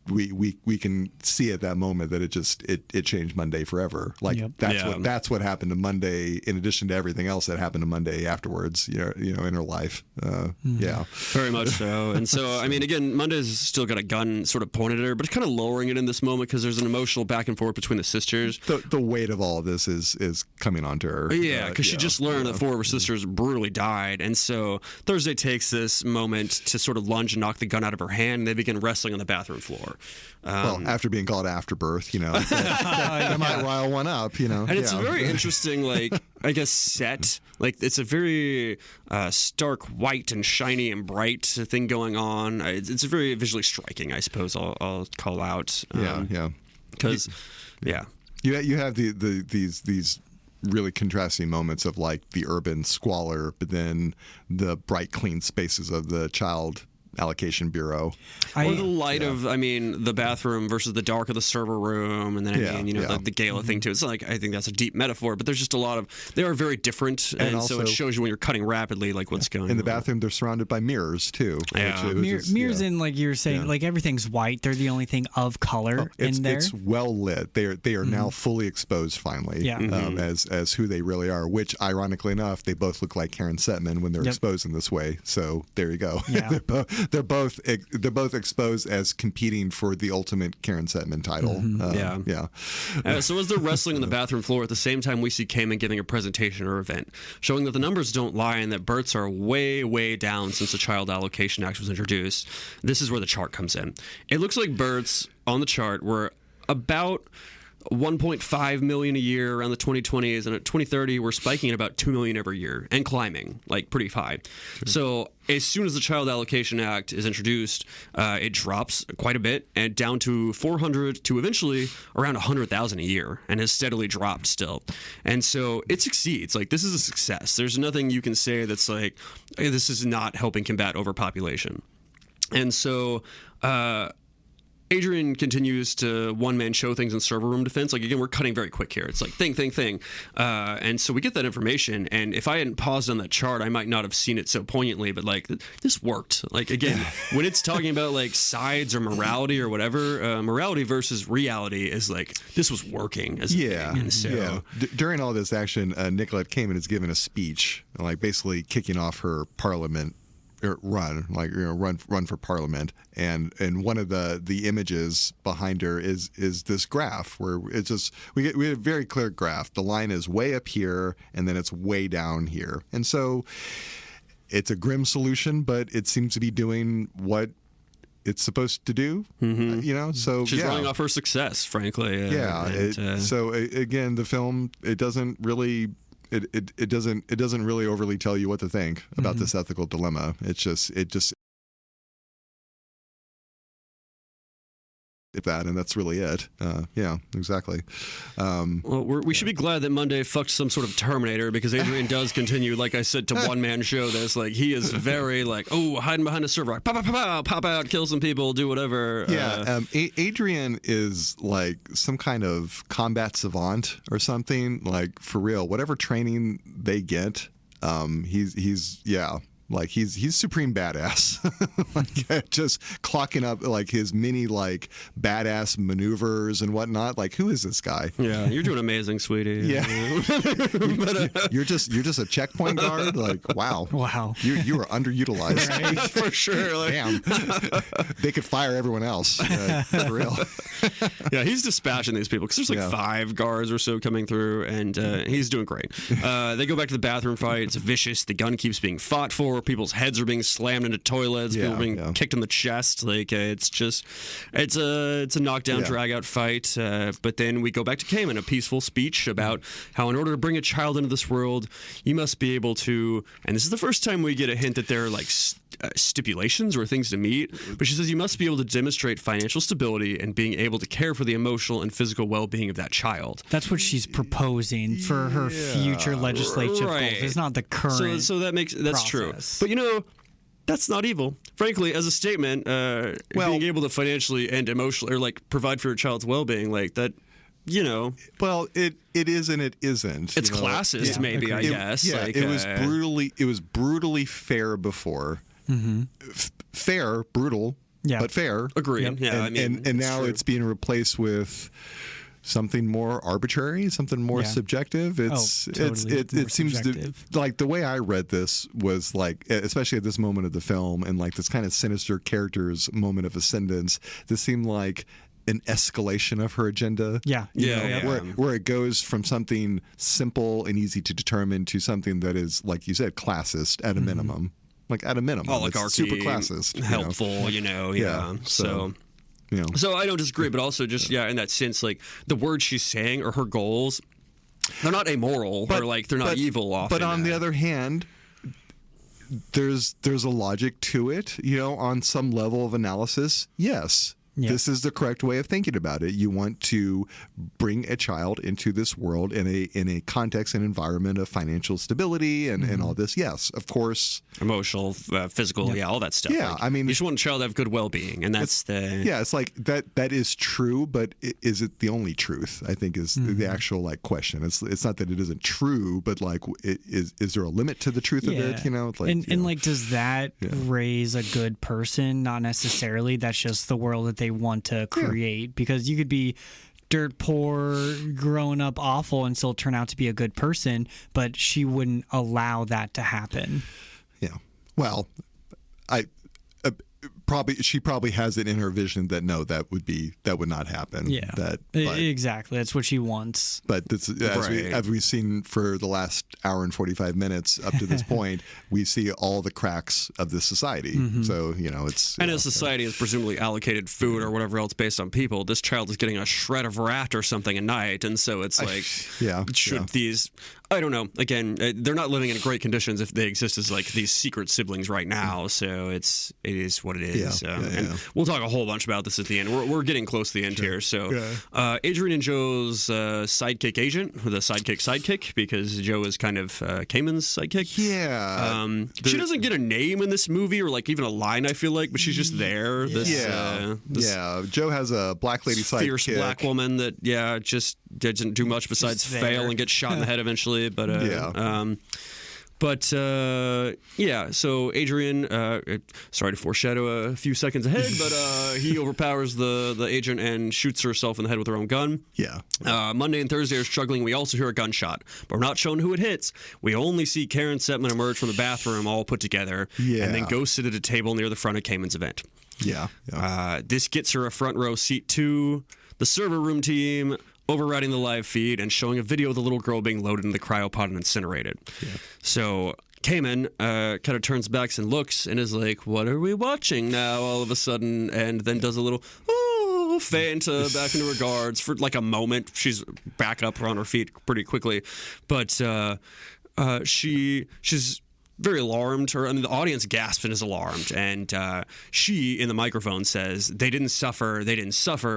we can see at that moment that it changed Monday forever. Like that's what happened to Monday, in addition to everything else that happened to Monday afterwards. In her life. Very much so. And so, I mean, again, Monday's still got a gun sort of pointed at her, but it's kind of lowering it in this moment because there's an emotional back and forth between the sisters. The weight of all of this is coming onto her. Yeah, because she just learned that 4 of her sisters brutally died, and so Thursday takes this moment to sort of lunge and knock the gun out of her hand, and they begin wrestling on the bathroom floor. before. Well, after being called afterbirth, that might rile one up, And it's a very interesting, I guess, set. It's a very stark white and shiny and bright thing going on. It's very visually striking, I suppose I'll call out. Because, You have these really contrasting moments of the urban squalor, but then the bright, clean spaces of the child allocation bureau, or the light of the bathroom versus the dark of the server room, and then the gala thing too. It's I think that's a deep metaphor, but there's just a lot of, they are very different, and also, so it shows you when you're cutting rapidly what's going on. In the bathroom, they're surrounded by mirrors too. Mirrors in, like you were saying, everything's white. They're the only thing of color in there. It's well lit. They are now fully exposed finally, as who they really are. Which, ironically enough, they both look like Karen Setman when they're exposed in this way. So there you go. Yeah. They're both exposed as competing for the ultimate Karen Setman title. So as they're wrestling on the bathroom floor, at the same time we see Kamen giving a presentation or event, showing that the numbers don't lie and that births are way, way down since the Child Allocation Act was introduced. This is where the chart comes in. It looks like births on the chart were about 1.5 million a year around the 2020s, and at 2030 we're spiking at about 2 million every year and climbing pretty high. Sure. So as soon as the Child Allocation Act is introduced, it drops quite a bit and down to 400 to eventually around 100,000 a year, and has steadily dropped still. And so it succeeds. This is a success. There's nothing you can say that's hey, this is not helping combat overpopulation. And so Adrian continues to one-man show things in server room defense. Again, we're cutting very quick here. It's thing. And so we get that information, and if I hadn't paused on that chart, I might not have seen it so poignantly, but this worked. Again, when it's talking about sides or morality or whatever, morality versus reality is this was working as a thing. And so, during all this action, Nicolette Kamen is giving a speech, basically kicking off her parliament run for parliament, and one of the images behind her is this graph where it's just we have a very clear graph. The line is way up here and then it's way down here, and so it's a grim solution, but it seems to be doing what it's supposed to do. So she's running off her success, frankly. So again, the film, it doesn't really. It doesn't really overly tell you what to think about this ethical dilemma. It just that, and that's really it. Exactly. Well, we should be glad that Monday fucked some sort of Terminator, because Adrian does continue, like I said, to one-man show this. He is very hiding behind a server, pop out, kill some people, do whatever. Adrian is some kind of combat savant or something. For real, whatever training they get, he's supreme badass. Just clocking up his mini badass maneuvers and whatnot. Who is this guy? Yeah, you're doing amazing, sweetie. Yeah. You're just a checkpoint guard. Wow. You are underutilized. Right? For sure. Damn. They could fire everyone else. For real. Yeah, he's dispatching these people, because there's 5 guards or so coming through, and he's doing great. They go back to the bathroom fight. It's vicious. The gun keeps being fought for. People's heads are being slammed into toilets. People are being kicked in the chest. It's a knockdown, drag out fight. But then we go back to Kamen, a peaceful speech about how in order to bring a child into this world, you must be able to. And this is the first time we get a hint that there are stipulations or things to meet. But she says you must be able to demonstrate financial stability and being able to care for the emotional and physical well-being of that child. That's what she's proposing for her future legislative goals. It's not the current. So that's true. But that's not evil. Frankly, as a statement, being able to financially and emotionally, or provide for your child's well-being, that. Well, it is and it isn't. It's classist, maybe. I guess. Yeah, it was brutally fair before. Fair, brutal, but fair. Agreed. Yep. Yeah, and now true. it's being replaced with something more arbitrary, something more subjective. It seems to the way I read this was especially at this moment of the film, and this kind of sinister character's moment of ascendance. This seemed like an escalation of her agenda. Where it goes from something simple and easy to determine to something that is, like you said, classist at a minimum. At a minimum, oligarchy, it's super classist, helpful, So So I don't disagree, but also just in that sense, like the words she's saying or her goals, they're not amoral or like they're not evil. Often, but on the other hand, there's a logic to it. On some level of analysis, yes. Yeah. This is the correct way of thinking about it. You want to bring a child into this world in a context and environment of financial stability and all this. Yes, of course. Emotional, physical, all that stuff. Yeah, like, you just want a child to have good well-being, and that's it's like that is true, but is it the only truth? I think is the actual question. It's not that it isn't true, but like is there a limit to the truth of it? It's like, and like, does that raise a good person? Not necessarily. That's just the world that they want to create, because you could be dirt poor, growing up awful, and still turn out to be a good person, but she wouldn't allow that to happen. Yeah. Well, she probably has it in her vision that that would not happen. Yeah. Exactly. That's what she wants. But this, as we've seen for the last hour and 45 minutes up to this point, we see all the cracks of this society. So it's as society has presumably allocated food or whatever else based on people, this child is getting a shred of rat or something at night, and so it's like these. I don't know. Again, they're not living in great conditions if they exist as like these secret siblings right now. So it is what it is. And we'll talk a whole bunch about this at the end. We're getting close to the end here. So Adrian and Joe's sidekick agent, with a sidekick, because Joe is kind of Cayman's sidekick. Yeah. She doesn't get a name in this movie or like even a line, I feel like, but she's just there. Joe has a black lady sidekick. Fierce black woman that just doesn't do much besides fail and get shot in the head eventually. But so Adrian, sorry to foreshadow a few seconds ahead, but he overpowers the agent and shoots herself in the head with her own gun. Yeah. Monday and Thursday are struggling. We also hear a gunshot, but we're not shown who it hits. We only see Karen Setman emerge from the bathroom all put together, and then go sit at a table near the front of Cayman's event. Yeah. This gets her a front row seat to the server room team, overriding the live feed and showing a video of the little girl being loaded in the cryopod and incinerated. Yeah. So Cayman kind of turns back and looks and is like, what are we watching now all of a sudden? And then does a little faint back into her guards for like a moment. She's back up on her feet pretty quickly. But she's very alarmed. The audience gasps and is alarmed. And she, in the microphone, says, they didn't suffer,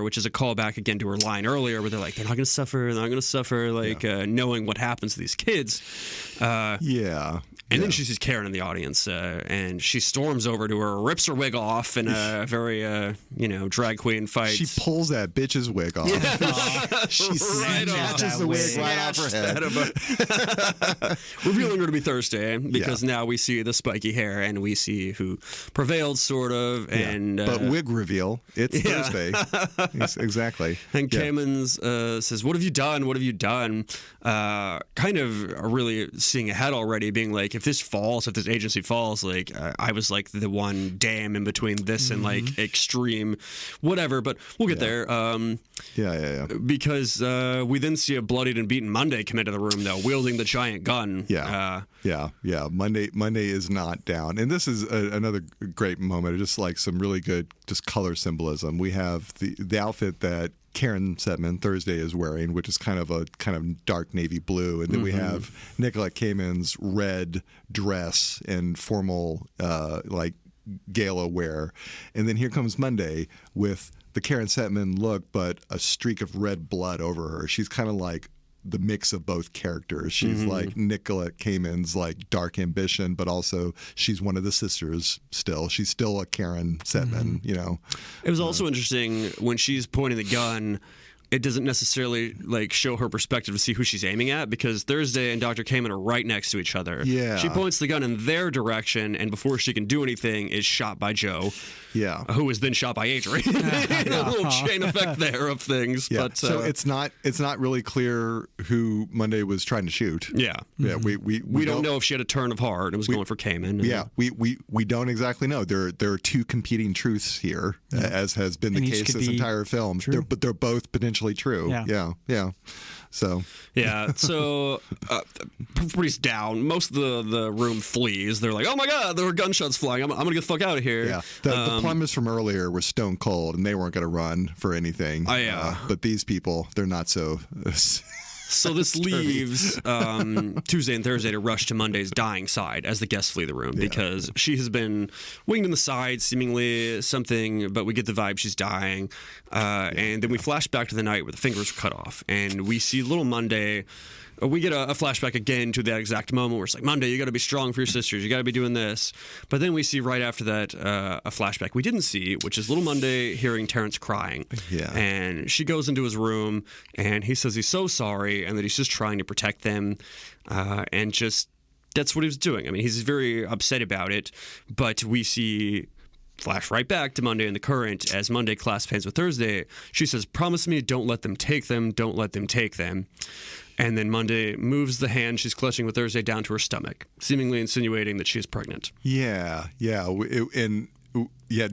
which is a callback again to her line earlier where they're like, they're not going to suffer, knowing what happens to these kids. And then she sees Karen in the audience, and she storms over to her, rips her wig off in a very, drag queen fight. She pulls that bitch's wig off. She snatches the wig right off her head. Revealing her to be Thursday, because now we see the spiky hair, and we see who prevailed, sort of. And but wig reveal, it's Thursday. Exactly. And Cayman's says, what have you done? What have you done? Kind of really seeing ahead already, being like, if this agency falls, like I was like the one dam in between this and like extreme whatever, but we'll get there. Because we then see a bloodied and beaten Monday come into the room, though, wielding the giant gun. Monday is not down, and this is another great moment, just like some really good just color symbolism. We have the outfit that Karen Setman Thursday is wearing, which is kind of dark navy blue, and then we have Nicolette Cayman's red dress and formal like gala wear, and then here comes Monday with the Karen Setman look, but a streak of red blood over her. She's kind of like the mix of both characters. She's like Nicolette Cayman's like dark ambition, but also she's one of the sisters still. She's still a Karen Setman, It was also interesting when she's pointing the gun, it doesn't necessarily like show her perspective to see who she's aiming at, because Thursday and Dr. Cayman are right next to each other. Yeah. She points the gun in their direction, and before she can do anything, is shot by Joe. Yeah. Who is then shot by Adrian. A little chain effect there of things. Yeah. But so it's not really clear who Monday was trying to shoot. Yeah. Yeah. We don't know if she had a turn of heart and was going for Cayman. Yeah. We don't exactly know. There are two competing truths here, as has been the case this entire film. They're both potentially eventually true. Yeah. So everybody's down. Most of the room flees. They're like, "Oh my God, there were gunshots flying. I'm gonna get the fuck out of here." Yeah, the plumbers from earlier were stone cold, and they weren't gonna run for anything. Oh yeah, but these people, they're not so. So this leaves Tuesday and Thursday to rush to Monday's dying side as the guests flee the room because she has been winged in the side, seemingly something, but we get the vibe she's dying. And then we flash back to the night where the fingers were cut off, and we see little Monday. We get a flashback again to that exact moment where it's like, Monday, you got to be strong for your sisters. You got to be doing this. But then we see right after that a flashback we didn't see, which is little Monday hearing Terrence crying. Yeah. And she goes into his room, and he says he's so sorry and that he's just trying to protect them. And just that's what he was doing. I mean, he's very upset about it. But we see flash right back to Monday in the current as Monday clasps hands with Thursday. She says, promise me, don't let them take them. Don't let them take them. And then Monday moves the hand she's clutching with Thursday down to her stomach, seemingly insinuating that she is pregnant. Yeah.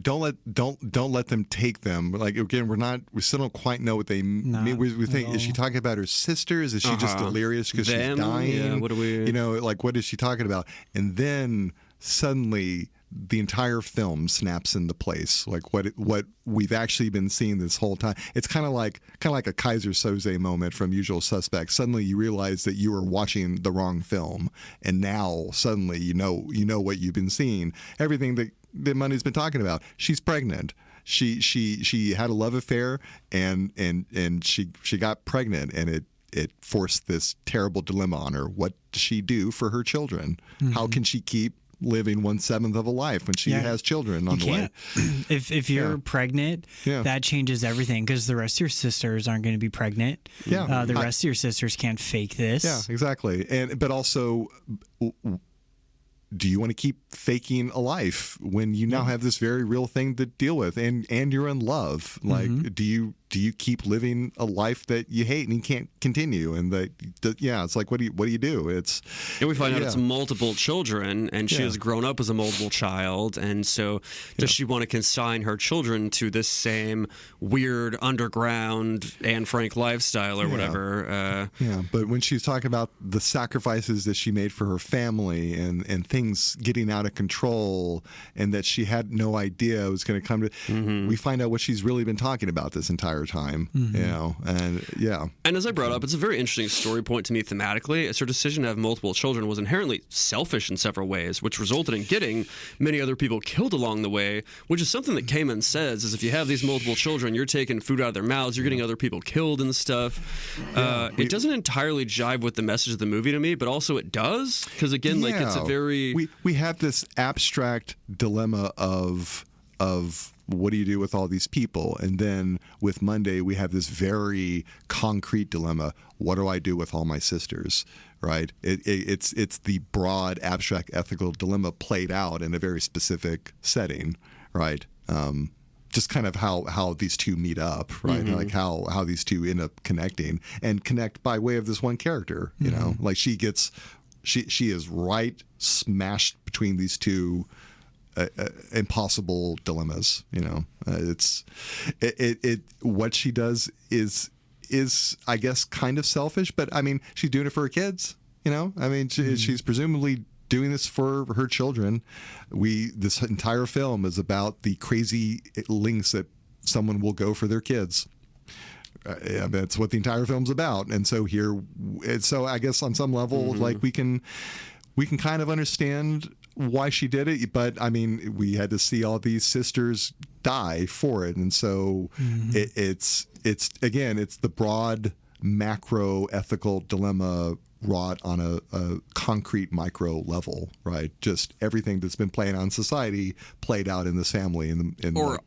Don't let them take them. Like again, we still don't quite know what they mean. We think, is she talking about her sisters? Is she just delirious because she's dying? Yeah, what do we? What is she talking about? And then suddenly the entire film snaps into place, like what we've actually been seeing this whole time. It's kind of like a Kaiser Soze moment from Usual Suspects. Suddenly you realize that you were watching the wrong film, and now suddenly you know what you've been seeing. Everything that Monday's been talking about. She's pregnant. She had a love affair, and she got pregnant, and it forced this terrible dilemma on her. What does she do for her children? Mm-hmm. How can she keep living 1/7 of a life when she has children on the way? If you're pregnant, that changes everything because the rest of your sisters aren't going to be pregnant. Yeah, the rest of your sisters can't fake this. Yeah, exactly. But also, do you want to keep faking a life when you now have this very real thing to deal with, and you're in love? Like, do you keep living a life that you hate and you can't continue? And it's like, what do you do? And we find out it's multiple children, and she has grown up as a multiple child, and so does she want to consign her children to this same weird underground Anne Frank lifestyle or whatever? But when she's talking about the sacrifices that she made for her family and things getting out of control, and that she had no idea it was going to come to, we find out what she's really been talking about this entire time. And as I brought up, it's a very interesting story point to me thematically, as her decision to have multiple children was inherently selfish in several ways, which resulted in getting many other people killed along the way, which is something that Kamen says, is if you have these multiple children, you're taking food out of their mouths, you're getting other people killed and stuff. It doesn't entirely jive with the message of the movie to me, but also it does, because again, like, it's a very... We have this abstract dilemma of what do you do with all these people? And then with Monday, we have this very concrete dilemma. What do I do with all my sisters? Right? It's the broad, abstract ethical dilemma played out in a very specific setting. Right? Just kind of how these two meet up, right? Like how these two end up connecting and connect by way of this one character. You know, like she is right smashed between these two impossible dilemmas. You know, what she does is I guess kind of selfish, but I mean she's doing it for her kids. You know, I mean she's presumably doing this for her children. This entire film is about the crazy lengths that someone will go for their kids. That's what the entire film's about. And so I guess on some level, like we can kind of understand why she did it, but I mean, we had to see all these sisters die for it, and so it's the broad macro ethical dilemma wrought on a concrete micro level, right? Just everything that's been playing on society played out in this family.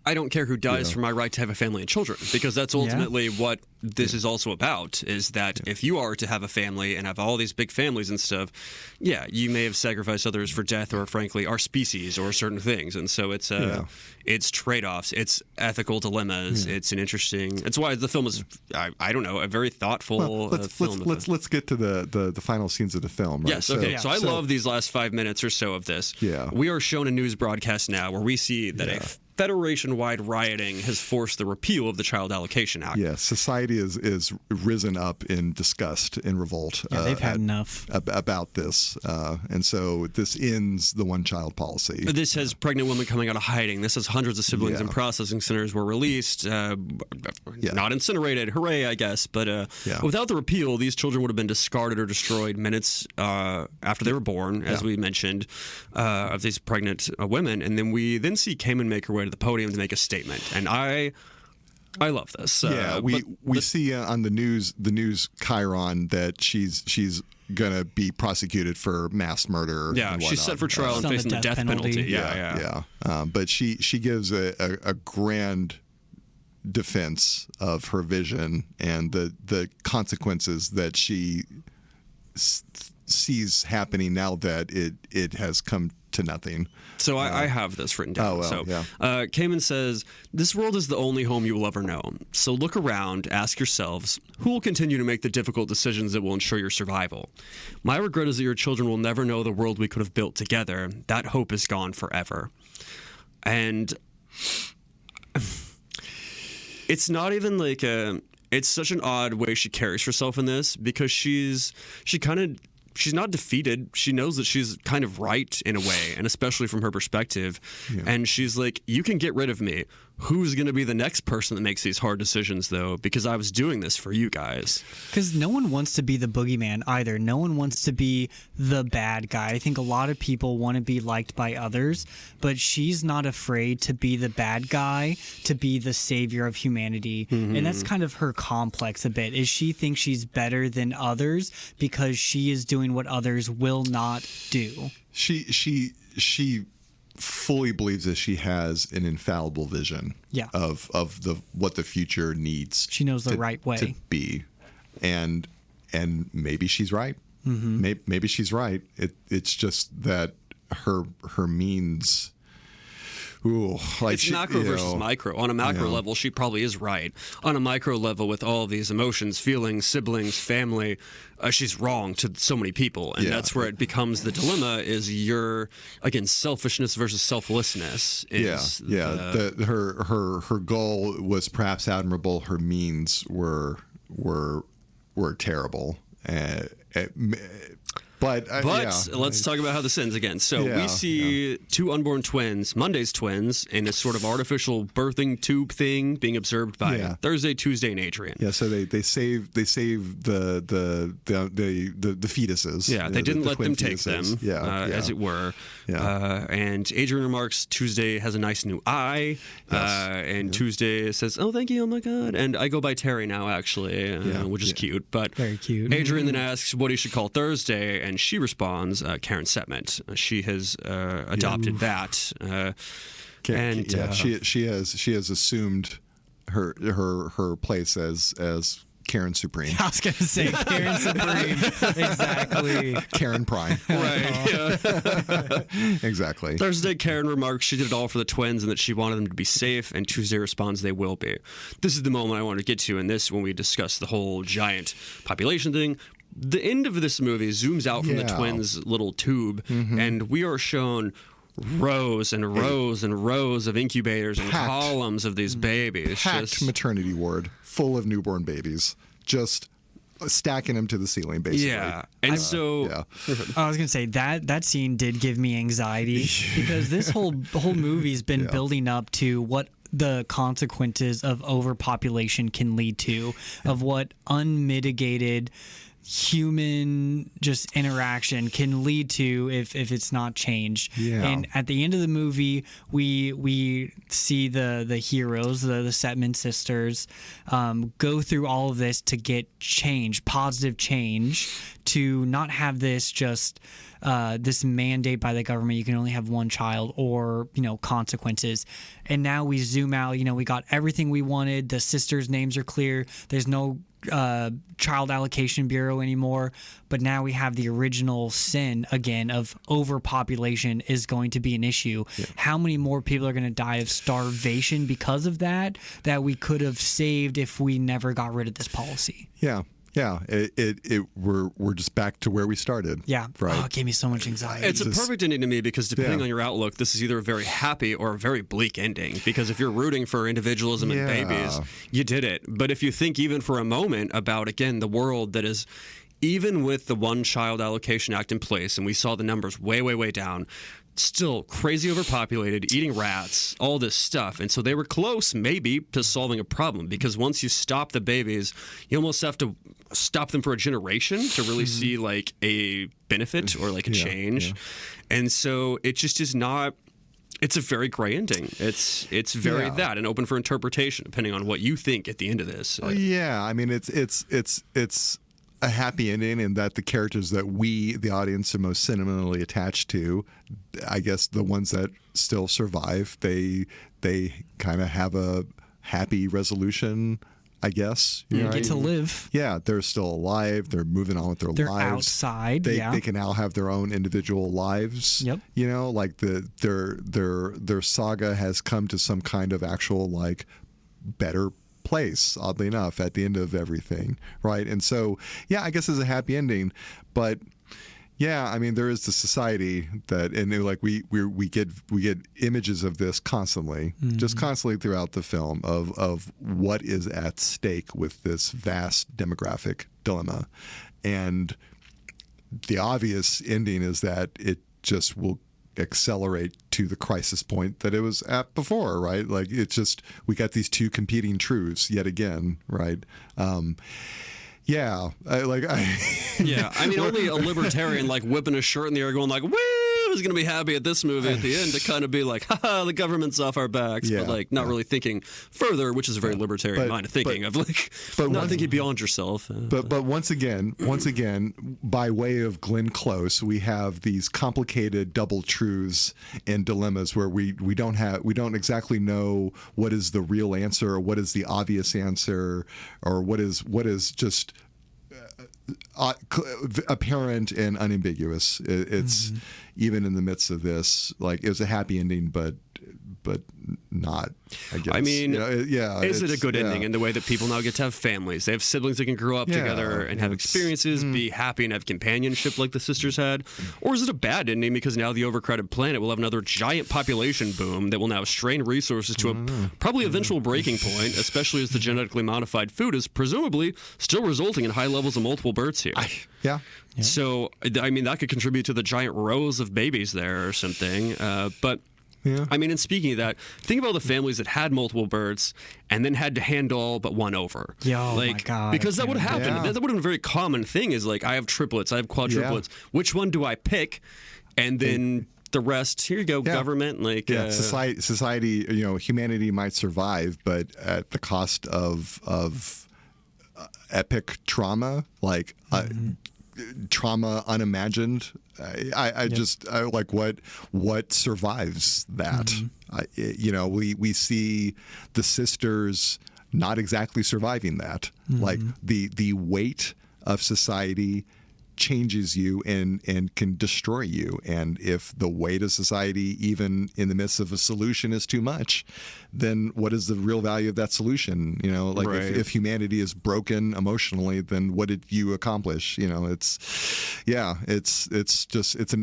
I don't care who dies for my right to have a family and children, because that's ultimately what this is also about, is that if you are to have a family and have all these big families and stuff, you may have sacrificed others for death or frankly our species or certain things. And so it's trade-offs, it's ethical dilemmas. It's an interesting, it's why the film is, I don't know, a very thoughtful film. Let's get to the final scenes of the film. Right? Yes, okay. So I love these last 5 minutes or so of this. Yeah. We are shown a news broadcast now where we see that Federation-wide rioting has forced the repeal of the Child Allocation Act. Yeah, society is risen up in disgust, in revolt. Yeah, they've had enough about this, and so this ends the one-child policy. This has pregnant women coming out of hiding. This has hundreds of siblings in processing centers were released, not incinerated. Hooray, I guess. But without the repeal, these children would have been discarded or destroyed minutes after they were born, as we mentioned, of these pregnant women. And then we see Kamen make her way to the podium to make a statement. And I love this. We see on the news Chiron that she's gonna be prosecuted for mass murder. Yeah, she's set for trial and facing the death penalty. But she gives a grand defense of her vision and the consequences that she sees happening now that it has come to nothing. So I have this written down. Kamen says, "This world is the only home you will ever know. So look around, ask yourselves, who will continue to make the difficult decisions that will ensure your survival? My regret is that your children will never know the world we could have built together. That hope is gone forever." And it's not even like it's such an odd way she carries herself in this, because she's not defeated. She knows that she's kind of right in a way, and especially from her perspective. Yeah. And she's like, you can get rid of me. Who's going to be the next person that makes these hard decisions, though? Because I was doing this for you guys. Because no one wants to be the boogeyman either. No one wants to be the bad guy. I think a lot of people want to be liked by others, but she's not afraid to be the bad guy, to be the savior of humanity. Mm-hmm. And that's kind of her complex a bit, is she thinks she's better than others because she is doing what others will not do. She fully believes that she has an infallible vision of what the future needs. She knows the right way to be, and maybe she's right. Mm-hmm. Maybe she's right. It's just that her means. Ooh, it's macro versus micro. On a macro level, she probably is right. On a micro level, with all of these emotions, feelings, siblings, family, she's wrong to so many people, and that's where it becomes the dilemma: is your selfishness versus selflessness. Her goal was perhaps admirable. Her means were terrible. But let's talk about how this ends again. So we see two unborn twins, Monday's twins, in a sort of artificial birthing tube thing being observed by Thursday, Tuesday, and Adrian. Yeah, so they save the fetuses. Yeah, they didn't let them take them, as it were. Yeah. And Adrian remarks Tuesday has a nice new eye, and Tuesday says, "Oh, thank you, oh my God." And I go by Terry now, actually, which is cute. But very cute. Adrian then asks what he should call Thursday. And she responds, Karen Setment. She has adopted that, she has assumed her place as Karen Supreme. I was going to say Karen Supreme. Exactly. Karen Prime. Right. Yeah. Exactly. Thursday, Karen remarks she did it all for the twins and that she wanted them to be safe, and Tuesday responds they will be. This is the moment I want to get to in this when we discuss the whole giant population thing. The end of this movie zooms out from the twins' little tube, and we are shown rows and rows and rows of incubators and columns of these babies. Packed maternity ward full of newborn babies, just stacking them to the ceiling, basically. Yeah, and I was gonna say that scene did give me anxiety because this whole movie's been building up to what the consequences of overpopulation can lead to, of what unmitigated human just interaction can lead to if it's not changed. And at the end of the movie, we see the heroes, the Setman sisters, go through all of this to get change, positive change, to not have this just this mandate by the government, you can only have one child, or consequences. And now we zoom out, we got everything we wanted. The sisters' names are clear. There's no child allocation bureau anymore, but now we have the original sin again of overpopulation is going to be an issue. How many more people are going to die of starvation because of that we could have saved if we never got rid of this policy? we're just back to where we started. Yeah. Right. Oh, it gave me so much anxiety. It's a perfect ending to me because depending on your outlook, this is either a very happy or a very bleak ending. Because if you're rooting for individualism and babies, you did it. But if you think even for a moment about, again, the world that is, even with the One Child Allocation Act in place, and we saw the numbers way, way, way down, still crazy overpopulated, eating rats, all this stuff. And so they were close, maybe, to solving a problem, because once you stop the babies, you almost have to stop them for a generation to really see like a benefit or like a change. And so it just is not. It's a very gray ending. It's very that and open for interpretation depending on what you think at the end of this. I mean, it's a happy ending in that the characters that we, the audience, are most sentimentally attached to, I guess the ones that still survive, they kind of have a happy resolution, I guess. You get to live. Yeah, they're still alive. They're moving on with their they're lives. Outside. They can now have their own individual lives. Yep. You know, like their saga has come to some kind of actual like better place, oddly enough, at the end of everything, right? And so, I guess it's a happy ending, but I mean, there is the society that, and like we get images of this constantly, just constantly throughout the film of what is at stake with this vast demographic dilemma, and the obvious ending is that it just will accelerate to the crisis point that it was at before, right? Like it's just, we got these two competing truths yet again, right? I mean, only a libertarian like whipping a shirt in the air going like, woo, is going to be happy at this movie at the end to kind of be like, haha, the government's off our backs, but like not really thinking further, which is a very libertarian mind of thinking of like, not thinking beyond yourself. But once again, by way of Glenn Close, we have these complicated double truths and dilemmas where we don't exactly know what is the real answer or what is the obvious answer or what is just apparent and unambiguous. It's even in the midst of this, like it was a happy ending, but not, I guess. I mean, is it a good ending in the way that people now get to have families? They have siblings that can grow up together and have experiences, be happy and have companionship like the sisters had? Or is it a bad ending because now the overcrowded planet will have another giant population boom that will now strain resources to a probably eventual breaking point, especially as the genetically modified food is presumably still resulting in high levels of multiple births here? So, I mean, that could contribute to the giant rows of babies there or something. But I mean, and speaking of that, think about the families that had multiple births and then had to hand all but one over. My God. Because that would have happened. That would have been a very common thing is like, I have triplets, I have quadruplets. Which one do I pick? And then the rest, here you go, government. Like society, humanity might survive, but at the cost of epic trauma, like trauma unimagined. I like what survives that. We see the sisters not exactly surviving that. Like the weight of society changes you and can destroy you. And if the weight of society, even in the midst of a solution, is too much, then what is the real value of that solution? If humanity is broken emotionally, then what did you accomplish? It's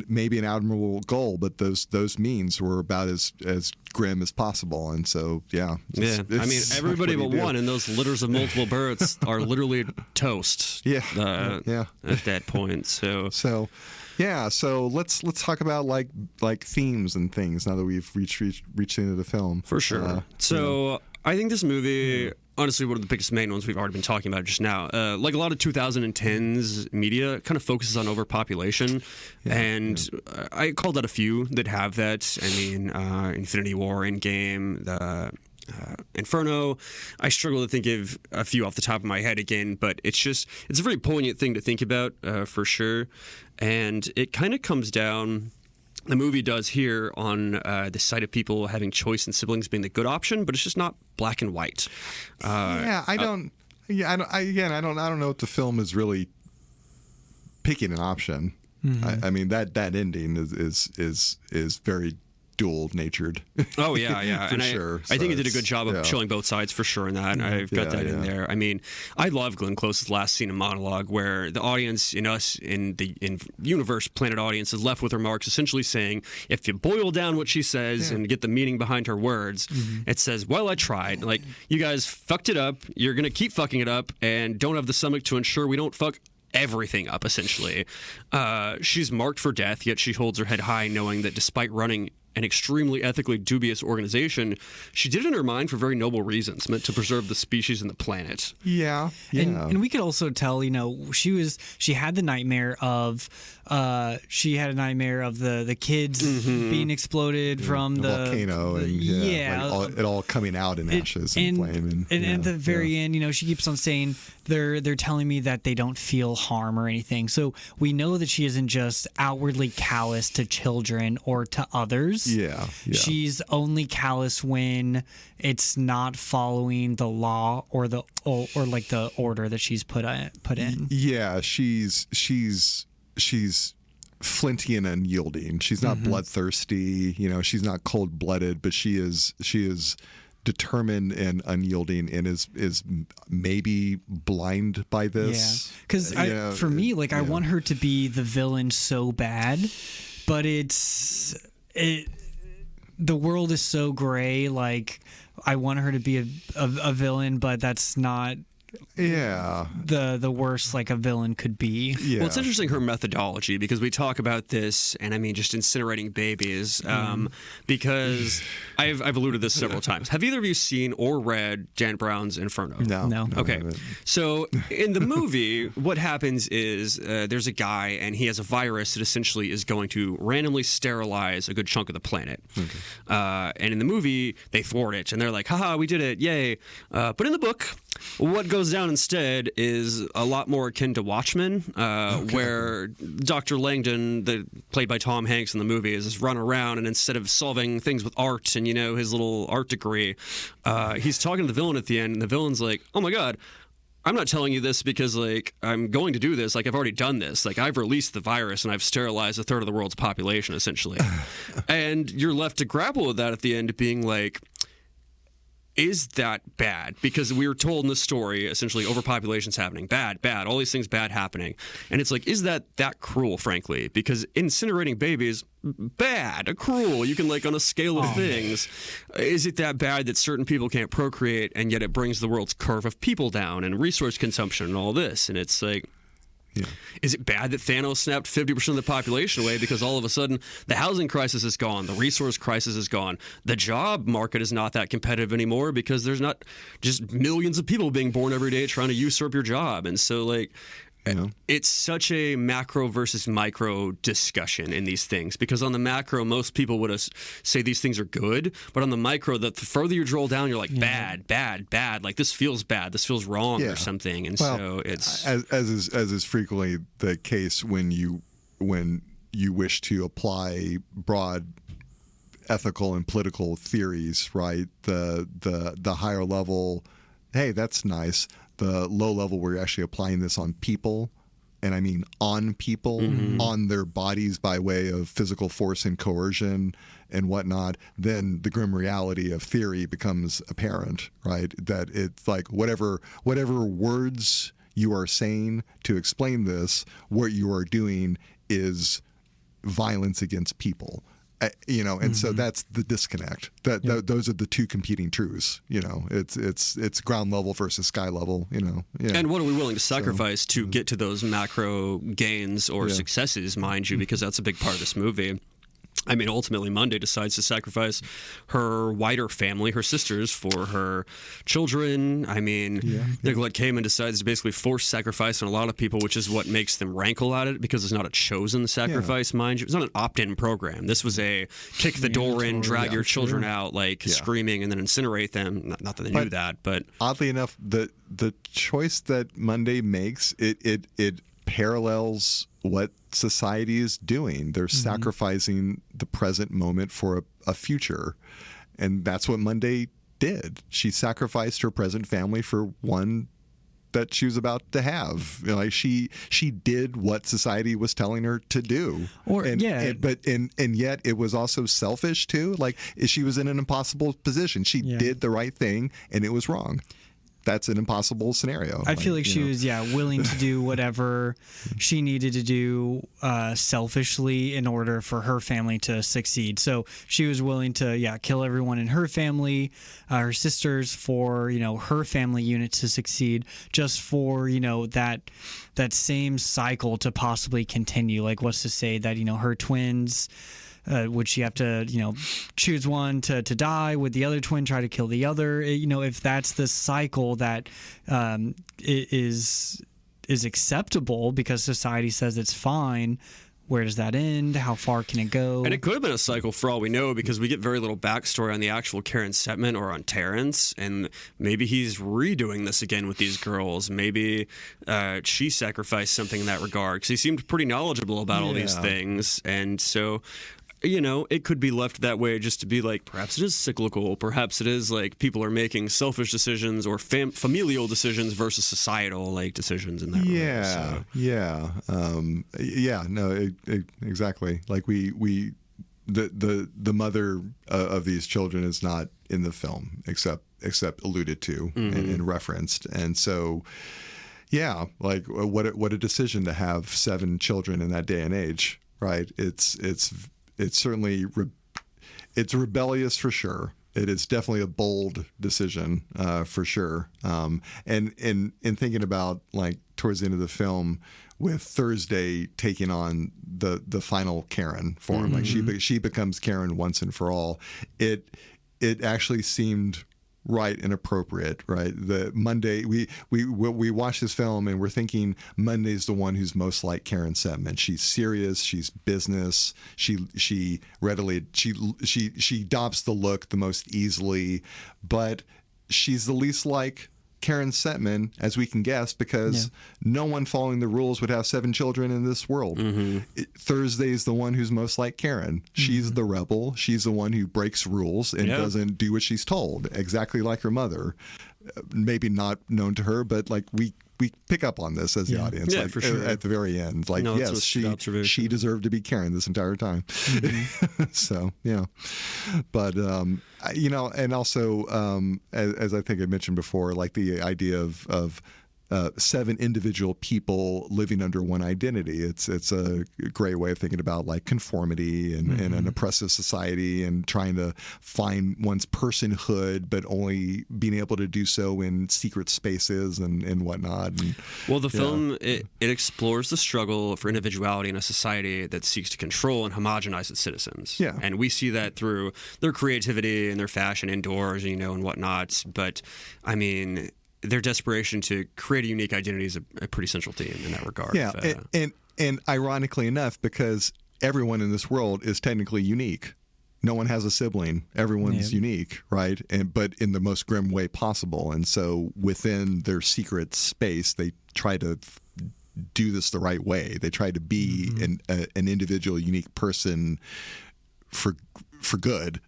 maybe an admirable goal, but those means were about as grim as possible. And so, I mean, everybody but one in those litters of multiple births are literally toast. At that point. So let's talk about like themes and things now that we've reached the end of the film. For sure. I think this movie, honestly, one of the biggest main ones we've already been talking about just now, like a lot of 2010s media, kind of focuses on overpopulation, and I called out a few that have that. I mean, Infinity War, Endgame, the Inferno. I struggle to think of a few off the top of my head again, but it's a very poignant thing to think about for sure. And it kind of comes down, the movie does here, on the side of people having choice and siblings being the good option, but it's just not black and white. I don't know if the film is really picking an option. I mean, that ending is very dual-natured. Oh yeah, for and sure. I think he did a it's- good job of showing both sides for sure in that. And I've got that in there. I mean, I love Glenn Close's last scene in monologue where the audience in universe planet audience is left with remarks essentially saying, if you boil down what she says and get the meaning behind her words, it says, well, I tried. Like, you guys fucked it up. You're gonna keep fucking it up, and don't have the stomach to ensure we don't fuck everything up, essentially. She's marked for death, yet she holds her head high, knowing that despite running an extremely ethically dubious organization, she did it in her mind for very noble reasons, meant to preserve the species and the planet. Yeah. And we could also tell, she had the nightmare of the kids being exploded from the volcano and it all coming out in ashes and flame. And at the very end, she keeps on saying they're telling me that they don't feel harm or anything. So we know that she isn't just outwardly callous to children or to others. Yeah. She's only callous when it's not following the law or like the order that she's put in. Yeah, she's flinty and unyielding. She's not bloodthirsty. She's not cold-blooded, but she is determined and unyielding, and is maybe blind by this. Yeah, because for me, I want her to be the villain so bad, but the world is so gray. Like, I want her to be a villain, but that's not the worst like a villain could be. Well, it's interesting, her methodology, because we talk about this, and I mean just incinerating babies, because I've alluded to this several times. Have either of you seen or read Dan Brown's Inferno? No. Okay, so in the movie, what happens is there's a guy, and he has a virus that essentially is going to randomly sterilize a good chunk of the planet. And in the movie, they thwart it, and they're like, haha, we did it, yay. But in the book, what goes down instead is a lot more akin to Watchmen, where Dr. Langdon, played by Tom Hanks in the movie, is run around, and instead of solving things with art and his little art degree, he's talking to the villain at the end, and the villain's like, oh my god, I'm not telling you this because I'm going to do this. I've already done this. I've released the virus and I've sterilized a third of the world's population, essentially. And you're left to grapple with that at the end, being like, is that bad? Because we were told in the story, essentially, overpopulation's happening. Bad, all these things bad happening. And it's like, is that cruel, frankly? Because incinerating babies, bad, cruel. You can, on a scale of things, is it that bad that certain people can't procreate, and yet it brings the world's curve of people down and resource consumption and all this? And it's like, is it bad that Thanos snapped 50% of the population away because all of a sudden the housing crisis is gone, the resource crisis is gone, the job market is not that competitive anymore because there's not just millions of people being born every day trying to usurp your job? And so it's such a macro versus micro discussion in these things, because on the macro, most people would say these things are good, but on the micro, the further you drill down, you're like, bad. Like, this feels bad, this feels wrong or something. And so it's as is frequently the case when you wish to apply broad ethical and political theories, right? The higher level, hey, that's nice. The low level where you're actually applying this on people, and I mean on people, on their bodies by way of physical force and coercion and whatnot, then the grim reality of theory becomes apparent, right? That it's like whatever words you are saying to explain this, what you are doing is violence against people. And so that's the disconnect. Those are the two competing truths. It's ground level versus sky level. And what are we willing to sacrifice to get to those macro gains or successes, mind you? Because that's a big part of this movie. I mean, ultimately, Monday decides to sacrifice her wider family, her sisters, for her children. I mean, Nicolette Kamen decides to basically force sacrifice on a lot of people, which is what makes them rankle at it, because it's not a chosen sacrifice, mind you. It's not an opt-in program. This was a kick the door in, drag your children out, screaming, and then incinerate them. Not that they knew that, but oddly enough, the choice that Monday makes, it parallels what society is doing. They're sacrificing the present moment for a future. And that's what Monday did. She sacrificed her present family for one that she was about to have. You know, like she did what society was telling her to do. But yet it was also selfish too. Like she was in an impossible position. She did the right thing and it was wrong. That's an impossible scenario. I feel like she was willing to do whatever she needed to do selfishly in order for her family to succeed. So she was willing to kill everyone in her family, her sisters, for her family unit to succeed, just for that same cycle to possibly continue. Like, what's to say that her twins, would she have to, choose one to die? Would the other twin try to kill the other? If that's the cycle that is acceptable because society says it's fine, where does that end? How far can it go? And it could have been a cycle for all we know, because we get very little backstory on the actual Karen Setman or on Terrence, and maybe he's redoing this again with these girls. Maybe she sacrificed something in that regard, because he seemed pretty knowledgeable about all these things, and so it could be left that way, just to be like, perhaps it is cyclical. Perhaps it is like people are making selfish decisions or familial decisions versus societal decisions in that exactly. Like the mother of these children is not in the film, except alluded to and referenced, and so. Yeah, like what a decision to have 7 children in that day and age, right? It's certainly it's rebellious for sure. It is definitely a bold decision for sure. And in thinking about like towards the end of the film, with Thursday taking on the final Karen form, like she becomes Karen once and for all. It actually seemed right and appropriate, right? The Monday we watch this film and we're thinking Monday's the one who's most like Karen Setman. She's serious, she's business, she readily she adopts the look the most easily, but she's the least like Karen Setman, as we can guess, because no one following the rules would have 7 children in this world. Thursday's the one who's most like Karen. She's the rebel. She's the one who breaks rules and doesn't do what she's told, exactly like her mother. Maybe not known to her, but like we pick up on this as the audience, for sure. At the very end. Like, yes, she deserved to be Karen this entire time. So, but, and also, as I think I mentioned before, like the idea of 7 individual people living under one identity. It's a great way of thinking about like conformity and an oppressive society and trying to find one's personhood, but only being able to do so in secret spaces and whatnot. And, well, the film, it explores the struggle for individuality in a society that seeks to control and homogenize its citizens. Yeah. And we see that through their creativity and their fashion indoors, and whatnot. But, I mean, their desperation to create a unique identity is a pretty central theme in that regard. Yeah, and ironically enough, because everyone in this world is technically unique. No one has a sibling. Everyone's unique, right? But in the most grim way possible. And so within their secret space, they try to do this the right way. They try to be an individual, unique person for good,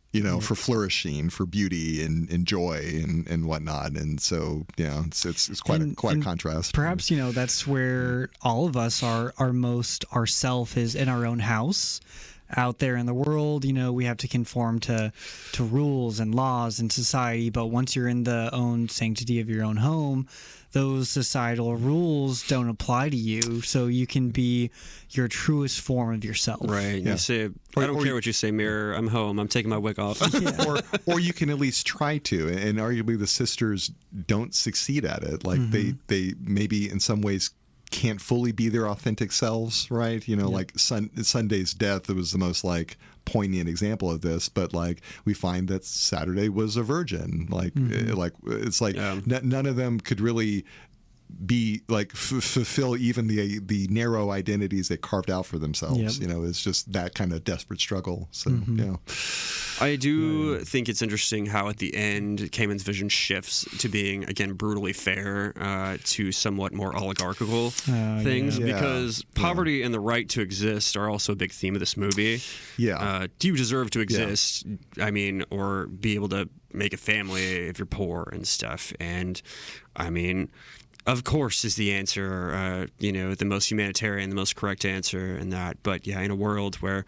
for flourishing, for beauty and joy and whatnot. And so, it's quite a contrast. Perhaps, that's where all of us are most ourself is in our own house. Out there in the world, we have to conform to rules and laws and society. But once you're in the own sanctity of your own home, those societal rules don't apply to you. So you can be your truest form of yourself. Right. Yeah. You say, I don't care what you say, mirror. I'm home. I'm taking my wig off. or you can at least try to. And arguably the sisters don't succeed at it. Like they maybe in some ways can't fully be their authentic selves, right? Like Sunday's death, it was the most like poignant example of this, but like we find that Saturday was a virgin. Like it's like none of them could really be like fulfill even the narrow identities they carved out for themselves. It's just that kind of desperate struggle. So I do think it's interesting how at the end Kamen's vision shifts to being again brutally fair to somewhat more oligarchical things, because poverty and the right to exist are also a big theme of this movie. Do you deserve to exist? I mean, or be able to make a family if you're poor and stuff. And I mean, of course, is the answer, the most humanitarian, the most correct answer in that. But yeah, in a world where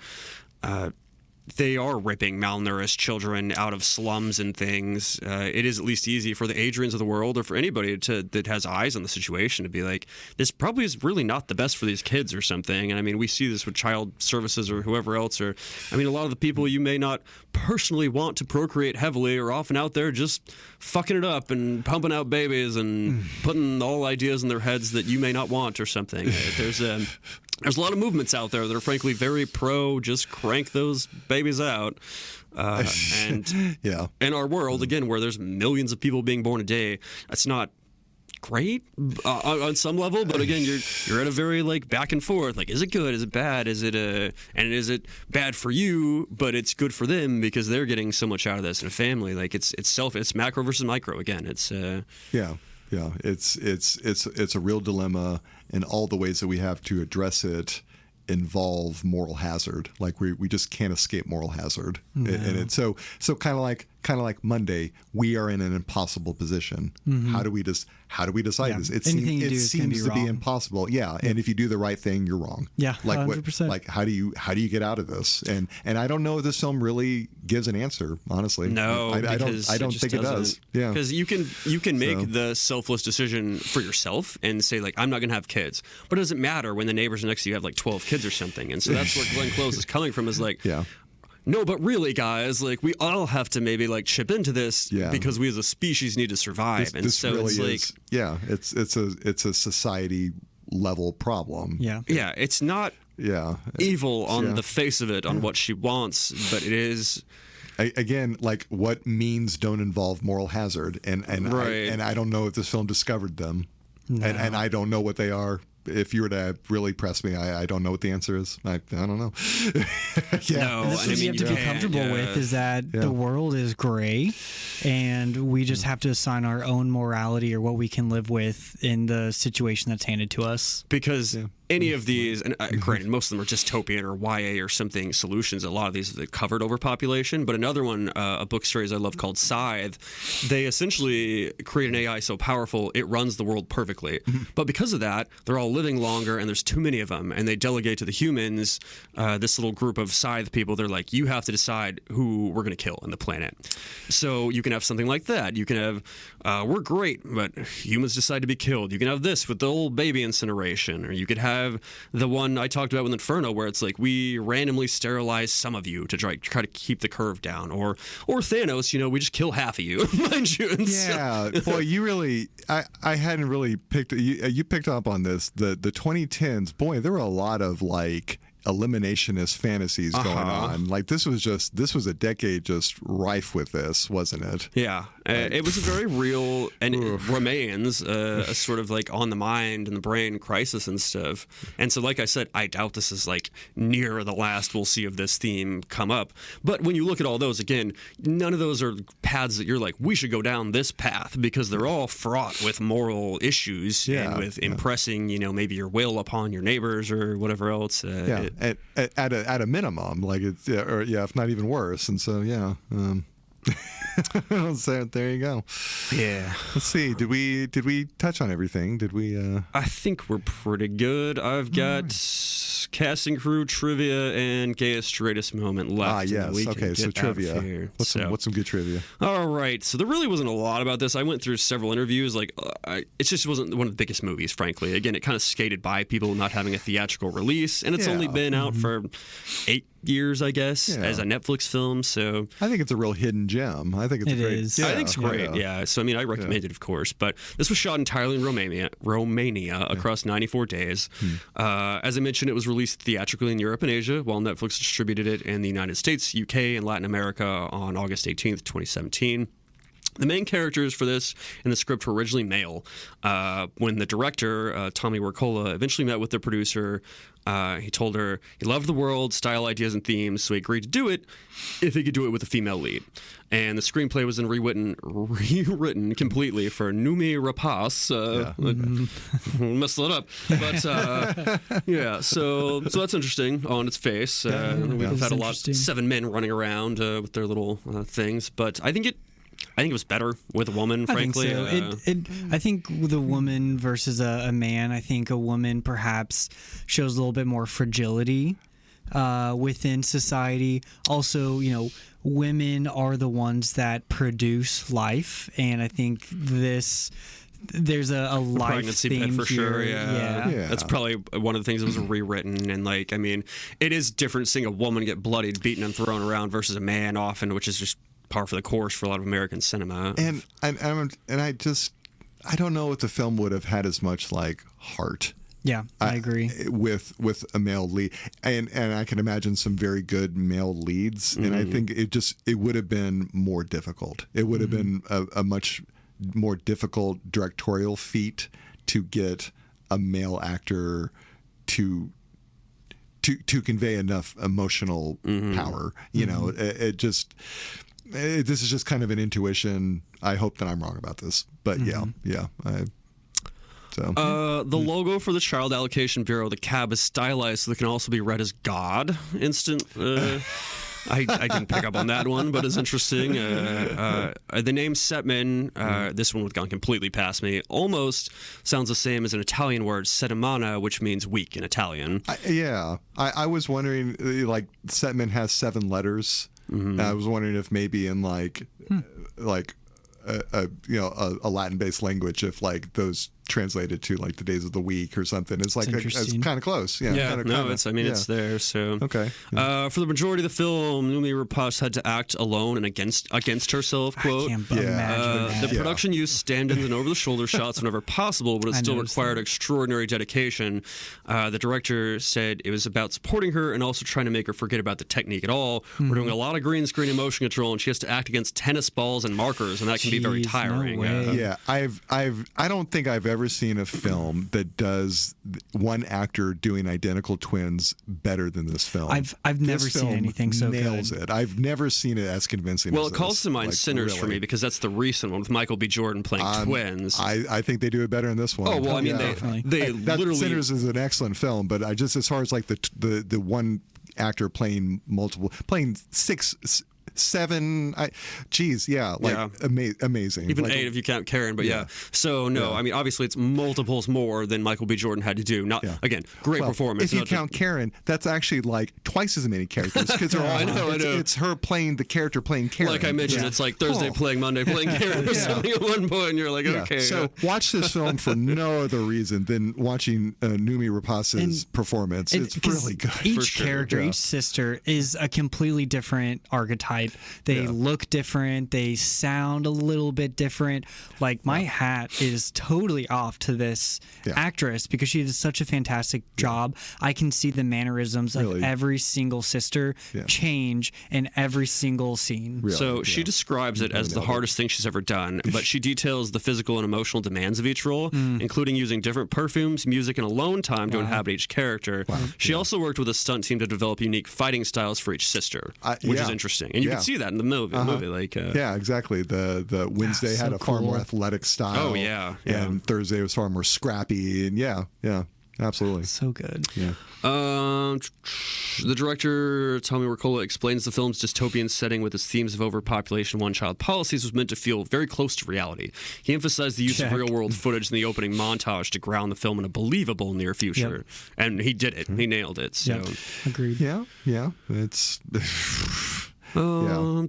they are ripping malnourished children out of slums and things, it is at least easy for the Adrians of the world, or for anybody that has eyes on the situation, to be like, this probably is really not the best for these kids or something. And I mean, we see this with child services or whoever else, or I mean, a lot of the people you may not personally want to procreate heavily are often out there just fucking it up and pumping out babies and putting all ideas in their heads that you may not want or something. There's a lot of movements out there that are frankly very pro just crank those babies out. And in our world, again, where there's millions of people being born a day, that's not great on some level, but again, you're at a very like back and forth. Like, is it good? Is it bad? Is it bad for you, but it's good for them because they're getting so much out of this in a family? Like, it's macro versus micro. Again, it's it's a real dilemma, and all the ways that we have to address it involve moral hazard. Like we just can't escape moral hazard. No. And it's so kind of like Monday, we are in an impossible position. Mm-hmm. How do we decide this? It seems to be impossible. Yeah, and if you do the right thing, you're wrong. Yeah, like 100%. Like how do you get out of this? And I don't know if this film really gives an answer. Honestly, no, I don't think it does. Yeah, because you can make the selfless decision for yourself and say like, I'm not going to have kids, but it doesn't matter when the neighbors next to you have like 12 kids or something. And so that's where Glenn Close is coming from. Is like, yeah. No, but really, guys, like we all have to maybe like chip into this because we as a species need to survive. This really it's like, it's a society level problem. Yeah, it's not evil on the face of it, on what she wants, but it is. Again, like what means don't involve moral hazard, and right. I don't know if this film discovered them, no. and I don't know what they are. If you were to really press me, I don't know what the answer is. I don't know. No, and that's what you have to be comfortable with is that the world is gray, and we just have to assign our own morality or what we can live with in the situation that's handed to us. Because any of these, and granted, most of them are dystopian or YA or something solutions. A lot of these have covered overpopulation. But another one, a book series I love called Scythe, they essentially create an AI so powerful it runs the world perfectly. But because of that, they're all living longer, and there's too many of them, and they delegate to the humans, this little group of Scythe people. They're like, you have to decide who we're going to kill on the planet. So you can have something like that. You can have, we're great, but humans decide to be killed. You can have this with the old baby incineration, or you could have the one I talked about with Inferno, where it's like we randomly sterilize some of you to try to keep the curve down, or Thanos, we just kill half of you, mind you. Boy, you really, I hadn't really picked. You picked up on this. The 2010s. Boy, there were a lot of like eliminationist fantasies going on. Like this was a decade just rife with this, wasn't it? Yeah, it was a very real, and it remains a sort of like on the mind and the brain crisis and stuff. And so, like I said, I doubt this is like near the last we'll see of this theme come up. But when you look at all those, again, none of those are paths that you're like, we should go down this path, because they're all fraught with moral issues and with impressing, maybe your will upon your neighbors or whatever else. At a minimum, like it's if not even worse. And so so there you go. Yeah. Let's see. Did we touch on everything? Did we? I think we're pretty good. I've got cast and crew trivia and gayest straightest moment left. Yes. Okay. So trivia. What's some good trivia? All right. So there really wasn't a lot about this. I went through several interviews. Like, it just wasn't one of the biggest movies, frankly. Again, it kind of skated by people not having a theatrical release, and it's only been out for 8 years, I guess, as a Netflix film. So I think it's a real hidden gem. I think it's great. I think it's great. Yeah. So I mean, I recommend it, of course. But this was shot entirely in Romania across 94 days. As I mentioned, it was released theatrically in Europe and Asia, while Netflix distributed it in the United States, UK, and Latin America on August 18th, 2017. The main characters for this in the script were originally male. When the director, Tommy Wirkola, eventually met with the producer, he told her he loved the world, style, ideas, and themes, so he agreed to do it if he could do it with a female lead. And the screenplay was then rewritten completely for Noomi Rapace. Messed that up. But, so that's interesting on its face. We've had 7 men running around with their little things. But I think I think it was better with a woman, frankly. I think so. I think with a woman versus a man, I think a woman perhaps shows a little bit more fragility within society. Also, women are the ones that produce life, and I think there's a life pregnancy theme bit for here. sure. Yeah, that's probably one of the things that was rewritten. And it is different seeing a woman get bloodied, beaten, and thrown around versus a man often, which is just par for the course for a lot of American cinema. And I don't know if the film would have had as much heart. Yeah, I agree. With a male lead, and I can imagine some very good male leads, and I think it would have been more difficult. It would have been a much more difficult directorial feat to get a male actor to convey enough emotional power. This is just kind of an intuition. I hope that I'm wrong about this, but the logo for the Child Allocation Bureau, the cab, is stylized so that it can also be read as God. I didn't pick up on that one, but it's interesting. The name Setman, this one would have gone completely past me, almost sounds the same as an Italian word, settimana, which means week in Italian. I was wondering, Setman has 7 letters. I was wondering if maybe in a Latin-based language, if those translated to the days of the week or something, it's kind of close. It's there. So okay. For the majority of the film, Noomi Rapace had to act alone and against herself. Quote. I can't imagine the production used stand-ins and over-the-shoulder shots whenever possible, but it still required extraordinary dedication. The director said it was about supporting her and also trying to make her forget about the technique at all. We're doing a lot of green screen and motion control, and she has to act against tennis balls and markers, and that can be very tiring. No way. I don't think I've ever seen a film that does one actor doing identical twins better than this film. I've never seen anything so good. Nails it. I've never seen it as convincing. Well, as it calls to mind Sinners really. For me, because that's the recent one with Michael B. Jordan playing twins. I think they do it better in this one. Oh well, they literally. Sinners is an excellent film, but as far as the one actor playing 6, 7, amazing. Even 8 if you count Karen, but So obviously it's multiples more than Michael B. Jordan had to do. Again, great performance. If you count Karen, that's actually twice as many characters, because they're all. I know. It's her playing the character playing Karen. Like I mentioned, it's like Thursday playing Monday playing Karen or something at one point, and you're like, okay. So watch this film for no other reason than watching Noomi Rapace's performance. It's really good. Each character, each sister is a completely different archetype. They look different. They sound a little bit different. My hat is totally off to this actress, because she does such a fantastic job. I can see the mannerisms of every single sister change in every single scene. Really? So she describes it as the hardest thing she's ever done, but she details the physical and emotional demands of each role, including using different perfumes, music, and alone time to inhabit each character. She also worked with a stunt team to develop unique fighting styles for each sister, which is interesting. And you can see that in the movie. Exactly. The Wednesday had a far more athletic style. Oh yeah. And Thursday was far more scrappy. And absolutely. So good. Yeah. The director, Tommy Wirkola, explains the film's dystopian setting with its themes of overpopulation, one-child policies was meant to feel very close to reality. He emphasized the use of real-world footage in the opening montage to ground the film in a believable near future. And he did it. He nailed it. So. Agreed. Yeah. It's... I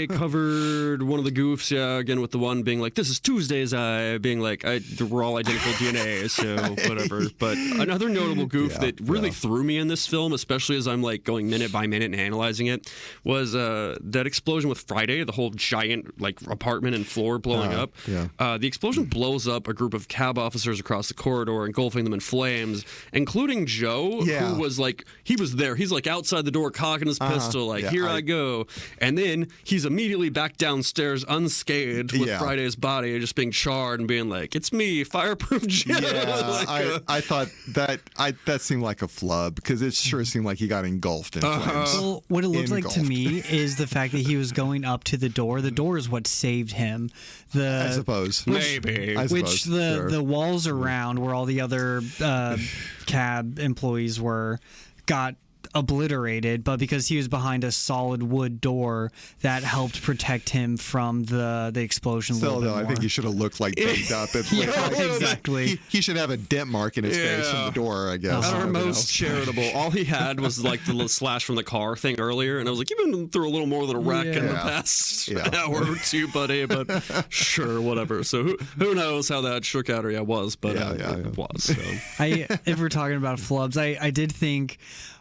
covered one of the goofs, again with the one being like, this is Tuesday's eye, being like, we're all identical DNA, so whatever. But another notable goof that really threw me in this film, especially as I'm going minute by minute and analyzing it, was that explosion with Friday, the whole giant apartment and floor blowing up. The explosion blows up a group of cab officers across the corridor, engulfing them in flames, including Joe, who was he was there. He's outside the door cocking his pistol, here I go. And then he's immediately back downstairs unscathed with Friday's body just being charred and being like, it's me, Fireproof Joe. Yeah, I thought that seemed like a flub, because it sure seemed like he got engulfed in flames. Well, what it looked like to me is the fact that he was going up to the door. The door is what saved him. I suppose. Maybe. The walls around where all the other cab employees were got obliterated, but because he was behind a solid wood door that helped protect him from the explosion. Still, though, I think he should have looked like banged up. Exactly. He should have a dent mark in his face from the door, I guess. At our most charitable, all he had was like the little slash from the car thing earlier, and I was like, you've been through a little more than a wreck in the past hour or two, buddy, but sure, whatever. So who knows how that shook out area was, but it was. So. If we're talking about flubs, I did think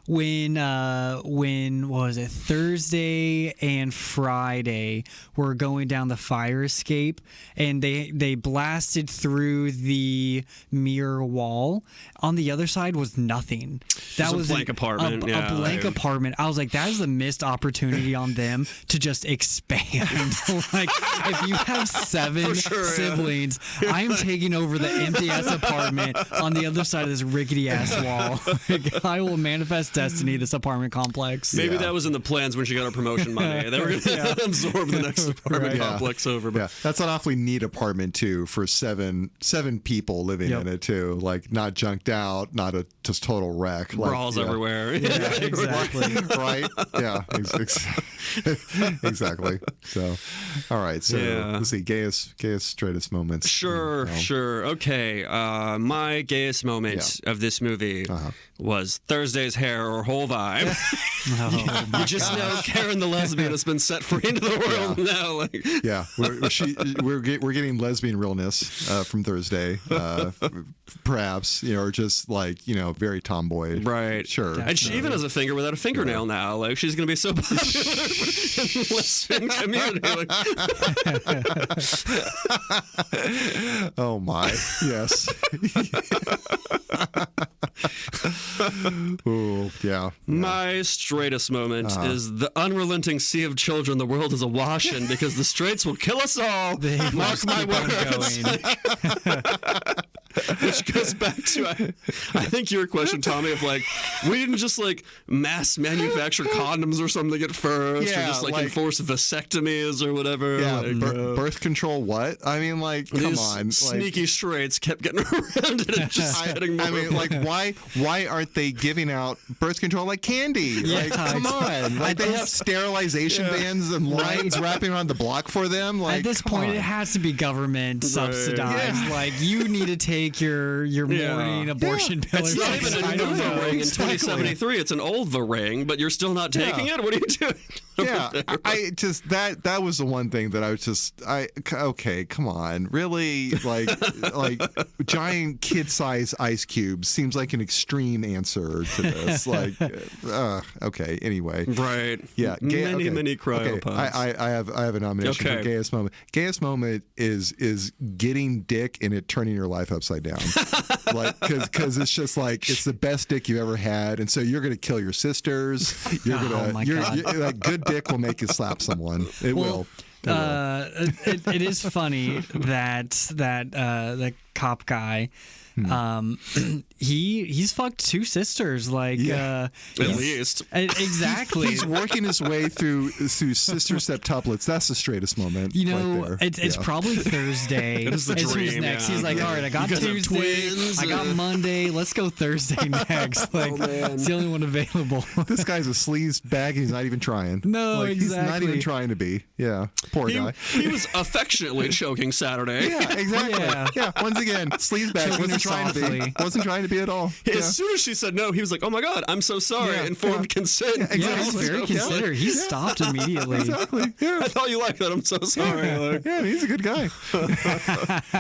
when what was it, Thursday and Friday, we're going down the fire escape, and they blasted through the mirror wall. On the other side was nothing. That was a blank apartment. A blank apartment. I was like, that is a missed opportunity on them to just expand. Like, if you have 7 siblings, I'm taking over the empty ass apartment on the other side of this rickety ass wall. Like, I will manifest destiny this apartment complex. Maybe that was in the plans when she got her promotion Monday. They were going to absorb the next apartment complex over. But that's an awfully neat apartment too for seven people living in it too. Like, not junked out, not a just total wreck. Brawls everywhere. Yeah, exactly. Right? Yeah, exactly. So, all right. So let's see, gayest, straightest moments. Sure. Okay. My gayest moment of this movie was Thursday's hair or whole vibe. You just know Karen the lesbian has been set free into the world now. We're getting lesbian realness from Thursday, perhaps, or just like, very tomboy. Right. Sure. And she even has a finger without a fingernail now. Like, she's going to be so popular in the lesbian community. Oh my. Yes. Ooh, yeah. My straightest moment is the unrelenting sea of children the world is awash in, because the straights will kill us all. Mark my words. Which goes back to, I think, your question, Tommy, of like, we didn't just like mass manufacture condoms or something at first, or just like enforce vasectomies or whatever. Yeah, birth control. What? I mean, like, come on, sneaky straights kept getting around it and just getting more. I mean, like, why aren't they giving out birth control like candy? Like, come on, like they have sterilization vans and lines wrapping around the block for them. Like, at this point, it has to be government subsidized. Yeah. Like, you need to take your morning abortion pill. It's not even a Nova ring in 2073. It's an old ring, but you're still not taking it. What are you doing? Yeah, I just that was the one thing that I was just okay, come on, really, like giant kid-size ice cubes seems like an extreme answer to this. Like, okay, anyway, right? Yeah, many cryopods. Okay. I have a nomination for gayest moment. Gayest moment is getting dick and it turning your life upside down, like because it's just like it's the best dick you ever had, and so you're gonna kill your sisters. You're gonna you're like good dick will make you slap someone. It will. It is funny that the cop guy, he's fucked 2 sisters. Like, at least exactly. He's working his way through sister septuplets. That's the straightest moment. Right there. It's Yeah. probably Thursday. It is the dream, who's next. yeah. He's like, all right, I got Tuesday, I got Monday. Let's go Thursday next. Like, it's the only one available. This guy's a sleaze bag. He's not even trying. No, like, exactly. He's not even trying to be. Yeah, poor guy. He was affectionately choking Saturday. Yeah, exactly. Yeah. Once again, sleaze bag Choking wasn't trying to be. Wasn't trying to be at all. As soon as she said no, he was like, "Oh my God, I'm so sorry." Informed consent. Yeah, Yeah, exactly. he's very considerate. He stopped immediately. Exactly. Yeah. I thought you liked that. I'm so sorry. Like, Yeah, he's a good guy.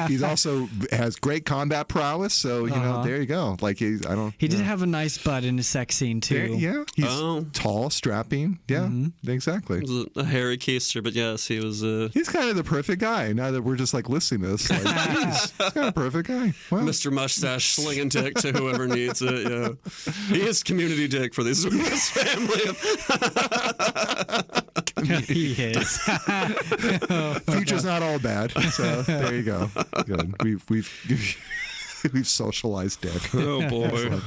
He's also has great combat prowess, so there you go. Like He did have a nice butt in his sex scene too. Yeah, he's tall, strapping. Yeah, exactly. it was a hairy keister, but yes, he was. He's kind of the perfect guy. Now that we're just like listing this, like, he's kind of a perfect guy. Wow. Mr. Mustache slinging dick to whoever needs it. Yeah, he is community dick for this family. He is. Future's not all bad. So there you go. Good. We've socialized dick. Oh boy.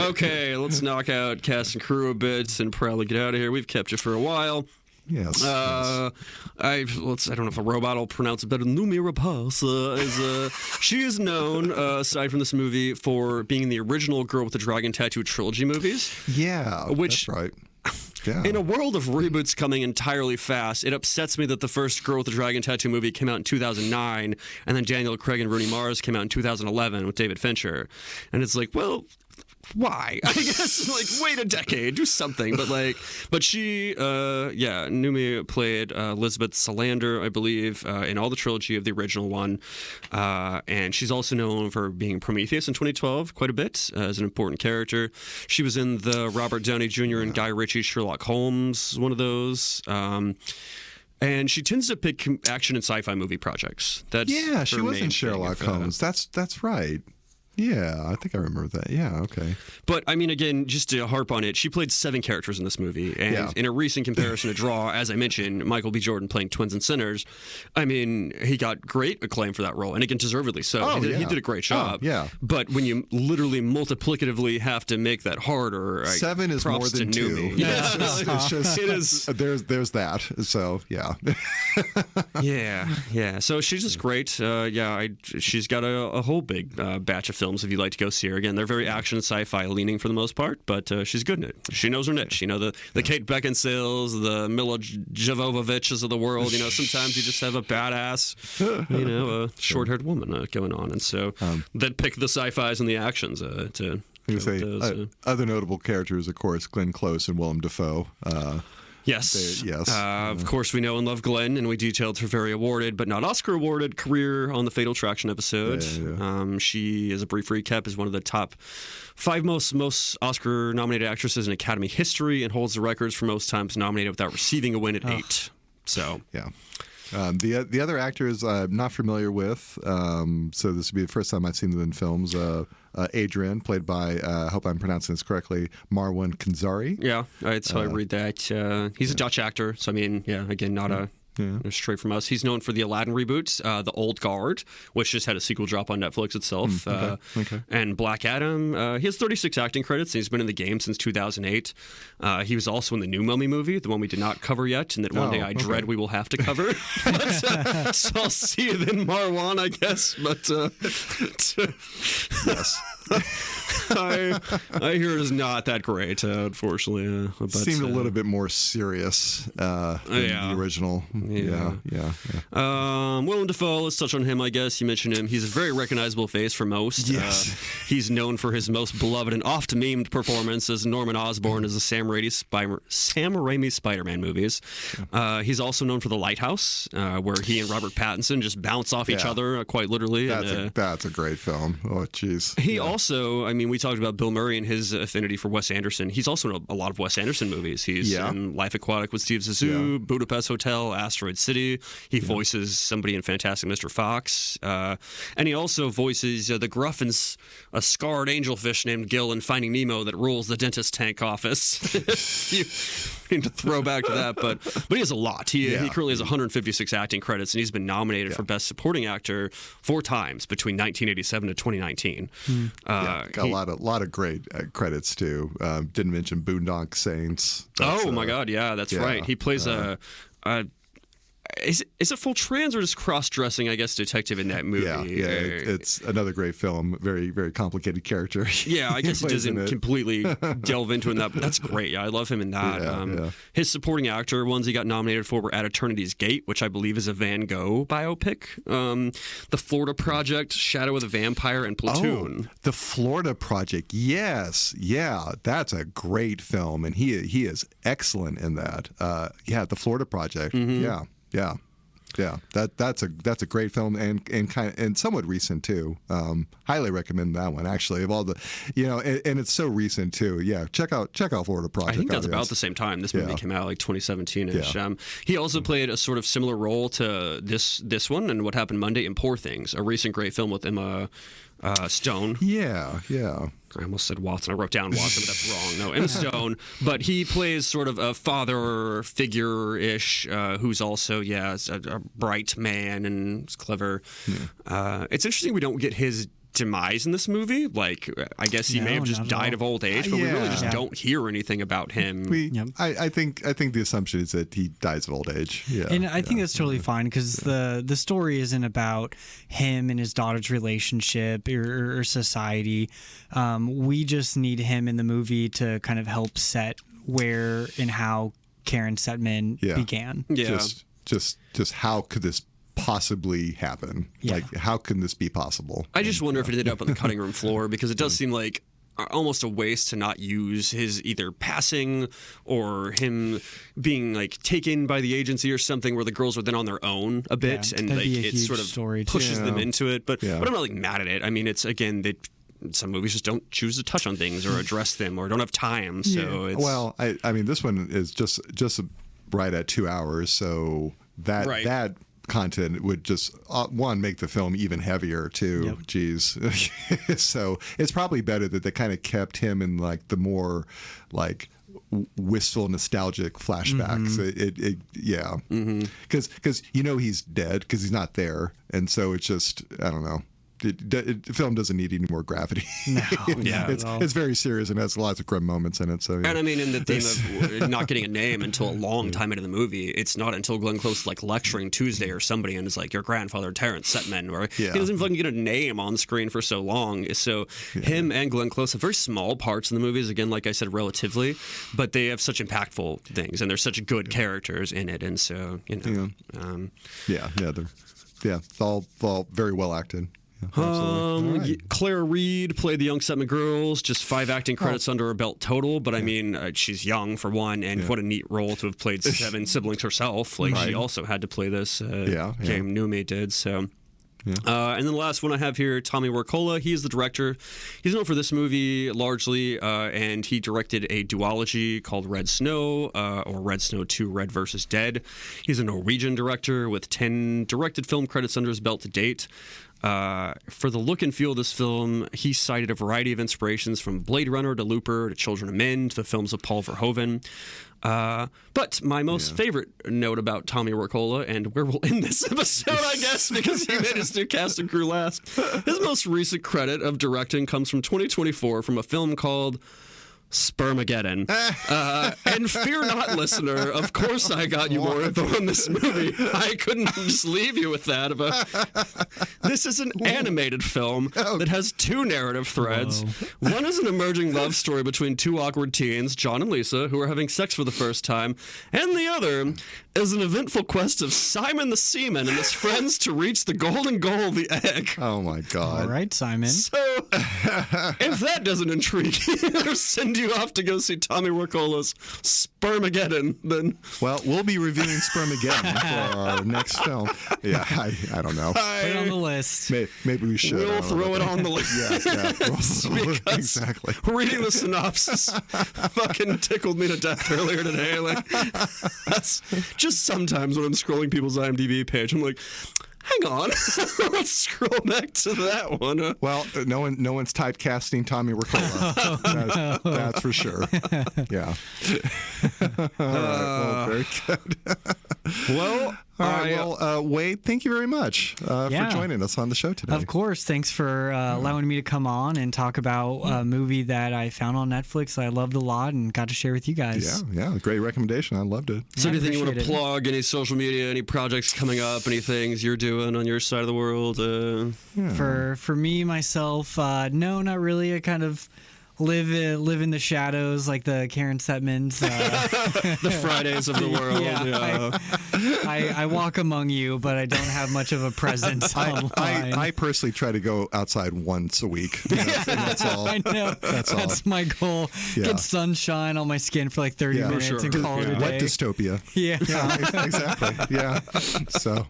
Okay, let's knock out cast and crew a bit and probably get out of here. We've kept you for a while. Yes. I don't know if a robot will pronounce it better. Noomi Rapace she is known, aside from this movie, for being in the original Girl with the Dragon Tattoo trilogy movies. Yeah, which, that's right. Yeah. In a world of reboots coming entirely fast, it upsets me that the first Girl with the Dragon Tattoo movie came out in 2009, and then Daniel Craig and Rooney Mara came out in 2011 with David Fincher. And it's like, well, why? I guess, like, wait a decade, do something. But she, Noomi played Elizabeth Salander, I believe, in all the trilogy of the original one. And she's also known for being Prometheus in 2012 quite a bit as an important character. She was in the Robert Downey Jr. and Guy Ritchie Sherlock Holmes, one of those. And she tends to pick action and sci-fi movie projects. She was in Sherlock Holmes. That's right. Yeah, I think I remember that. Yeah, okay. But, I mean, again, just to harp on it, she played 7 characters in this movie. And in a recent comparison to Draw, as I mentioned, Michael B. Jordan playing Twins and Sinners, I mean, he got great acclaim for that role. And again, deservedly so. He did a great job. But when you literally multiplicatively have to make that harder, 7 is more than 2. Yeah. It is. There's that. So, yeah. Yeah. So she's just great. She's got a whole big batch of films if you'd like to go see her. Again, they're very action and sci-fi leaning for the most part, but she's good in it. She knows her niche. You know, the Kate Beckinsales, the Mila Jovoviches of the world. You know, sometimes you just have a badass, short-haired woman going on, and so then pick the sci-fis and the actions to. Other notable characters, of course, Glenn Close and Willem Dafoe. Yes. Of course, we know and love Glenn, and we detailed her very awarded, but not Oscar-awarded career on the Fatal Attraction episode. She, as a brief recap, is one of the top 5 most Oscar-nominated actresses in Academy history and holds the records for most times nominated without receiving a win at 8. So, yeah. The other actors I'm not familiar with, so this would be the first time I've seen them in films. Adrian, played by, I hope I'm pronouncing this correctly, Marwan Kenzari. Yeah, that's how I read that. He's a Dutch actor, so I mean, again, not a straight from us. He's known for the Aladdin reboots, The Old Guard, which just had a sequel drop on Netflix itself, and Black Adam. He has 36 acting credits, and he's been in the game since 2008. He was also in the new Mummy movie, the one we did not cover yet, and that one day I dread we will have to cover. But, so I'll see you then, Marwan, I guess. But yes. I hear it is not that great, unfortunately. But, seemed a little bit more serious than the original. Yeah. Willem Dafoe, let's touch on him, I guess. You mentioned him. He's a very recognizable face for most. Yes. He's known for his most beloved and oft-memed performance as Norman Osborn as the Sam Raimi Spider-Man movies. He's also known for The Lighthouse, where he and Robert Pattinson just bounce off each other, quite literally. That's a great film. Oh, jeez. He also, I mean, we talked about Bill Murray and his affinity for Wes Anderson. He's also in a lot of Wes Anderson movies. He's in Life Aquatic with Steve Zissou, Budapest Hotel, Asteroid City. He voices somebody in Fantastic Mr. Fox. And he also voices the gruff and a scarred angelfish named Gil in Finding Nemo that rules the dentist tank office. You need to throw back to that, but he has a lot. He currently has 156 acting credits, and he's been nominated for Best Supporting Actor 4 times between 1987 to 2019. Got a lot of great credits too. Didn't mention Boondock Saints. My God, that's right. He plays is it full trans or just cross-dressing, I guess, detective in that movie? It's another great film. Very, very complicated character. Yeah, I guess he doesn't completely delve into it. That's great. Yeah, I love him in that. His supporting actor ones he got nominated for were At Eternity's Gate, which I believe is a Van Gogh biopic, The Florida Project, Shadow of the Vampire, and Platoon. Oh, The Florida Project, yes. Yeah, that's a great film, and he is excellent in that. The Florida Project, Yeah, that's a great film and somewhat recent too. Highly recommend that one actually. Of all the, and it's so recent too. Yeah, check out Florida Project. I think that's about the same time this movie came out, like 2017ish. Yeah. He also played a sort of similar role to this one and What Happened Monday in Poor Things, a recent great film with Emma Stone. Yeah. I almost said Watson. I wrote down Watson, but that's wrong. No, Emma Stone. But he plays sort of a father figure-ish who's also, a bright man and clever. Yeah. It's interesting we don't get his demise in this movie. Like, I guess he may have just died of old age, but we really just don't hear anything about him. I think the assumption is that he dies of old age. Yeah, and I think that's totally fine, because the story isn't about him and his daughter's relationship or society. We just need him in the movie to kind of help set where and how Karen Setman began. Yeah, just how could this possibly happen? Like, how can this be possible? I just wonder if it ended up on the cutting room floor, because it does seem like almost a waste to not use his either passing or him being like taken by the agency or something, where the girls are then on their own a bit, and like it sort of pushes them into it. But I'm not like mad at it. I mean, it's again some movies just don't choose to touch on things or address them or don't have time. So it's, well, I mean, this one is just right at 2 hours, so that content would just one, make the film even heavier too. Geez. So it's probably better that they kind of kept him in like the more like wistful, nostalgic flashbacks. Because he's dead because he's not there, and so it's just, I don't know. The film doesn't need any more gravity. No, it's very serious and has lots of grim moments in it. So, and I mean, in the theme of not getting a name until a long time into the movie, it's not until Glenn Close like lecturing Tuesday or somebody and is like, your grandfather Terrence Setman, where he doesn't fucking get a name on screen for so long. So him and Glenn Close have very small parts in the movies. Again, like I said, relatively, but they have such impactful things and they're such good characters in it. And so it's all very well acted. Right. Claire Reed played the young Setman girls, just 5 acting credits under her belt total, but I mean, she's young for one, and what a neat role to have played 7 siblings herself. Like, she also had to play this game. Noomi did, so. Yeah. And then the last one I have here, Tommy Wirkola. He is the director. He's known for this movie largely, and he directed a duology called Red Snow, or Red Snow 2, Red vs. Dead. He's a Norwegian director with 10 directed film credits under his belt to date. For the look and feel of this film, he cited a variety of inspirations from Blade Runner to Looper to Children of Men to the films of Paul Verhoeven. But my most favorite note about Tommy Wirkola, and where we'll end this episode, I guess, because he made us do cast and crew last, his most recent credit of directing comes from 2024 from a film called Spermageddon. And fear not, listener, of course I got you more info on this movie. I couldn't just leave you with that. This is an animated film that has 2 narrative threads. One is an emerging love story between 2 awkward teens, John and Lisa, who are having sex for the first time, and the other is an eventful quest of Simon the Seaman and his friends to reach the golden goal of the egg. Oh my God. All right, Simon. So, if that doesn't intrigue you or send you off to go see Tommy Wirkola's Spermageddon, then... Well, we'll be reviewing Spermageddon for our next film. Yeah, I don't know. Put it on the list. Maybe we should. We'll throw it on the list. Yeah. Exactly. Reading the synopsis fucking tickled me to death earlier today. Like, that's just sometimes when I'm scrolling people's IMDb page, I'm like, hang on, let's scroll back to that one. Well, no one's typecasting Tommy Wirkola. That's for sure. Yeah. All right. Well, very good. Well, all right. Wade, thank you very much for joining us on the show today. Of course. Thanks for allowing me to come on and talk about a movie that I found on Netflix I loved a lot and got to share with you guys. Yeah. Great recommendation. I loved it. So anything you want to plug, any social media, any projects coming up, any things you're doing on your side of the world? For me, myself, no, not really. I kind of live in the shadows like the Karen Setmans. The Fridays of the world. I walk among you, but I don't have much of a presence online. I personally try to go outside once a week. That's all. I know. That's my goal. Yeah. Get sunshine on my skin for like 30 minutes and call it a day. What dystopia? Yeah. Exactly. Yeah. So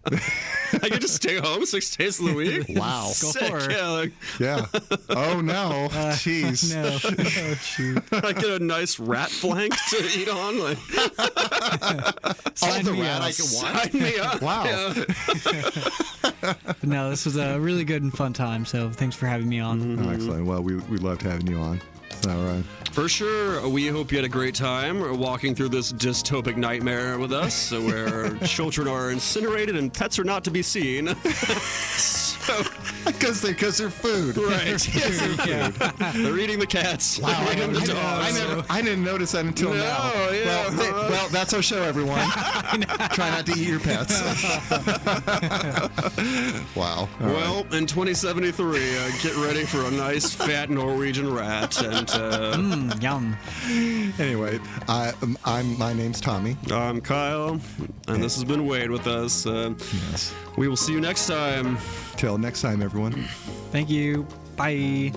I get to stay home 6 days of the week. Wow. Sick. Yeah. Oh no. Jeez. No. Oh, shoot. I get a nice rat flank to eat on. Like, Sign me up. Sign me up. Wow. Yeah. No, this was a really good and fun time. So thanks for having me on. Oh, excellent. Well, we loved having you on. All right. For sure. We hope you had a great time walking through this dystopic nightmare with us, where children are incinerated and pets are not to be seen. Because they're food. Right. Yes, Yeah. they're eating the cats. Wow, They're eating the dogs. I didn't notice that until now. Yeah. Well, that's our show, everyone. Try not to eat your pets. Wow. Well, in 2073, get ready for a nice fat Norwegian rat. And Yum. Anyway, my name's Tommy. I'm Kyle, and this has been Wade with us. Yes. We will see you next time. Till next time, everyone. Thank you. Bye.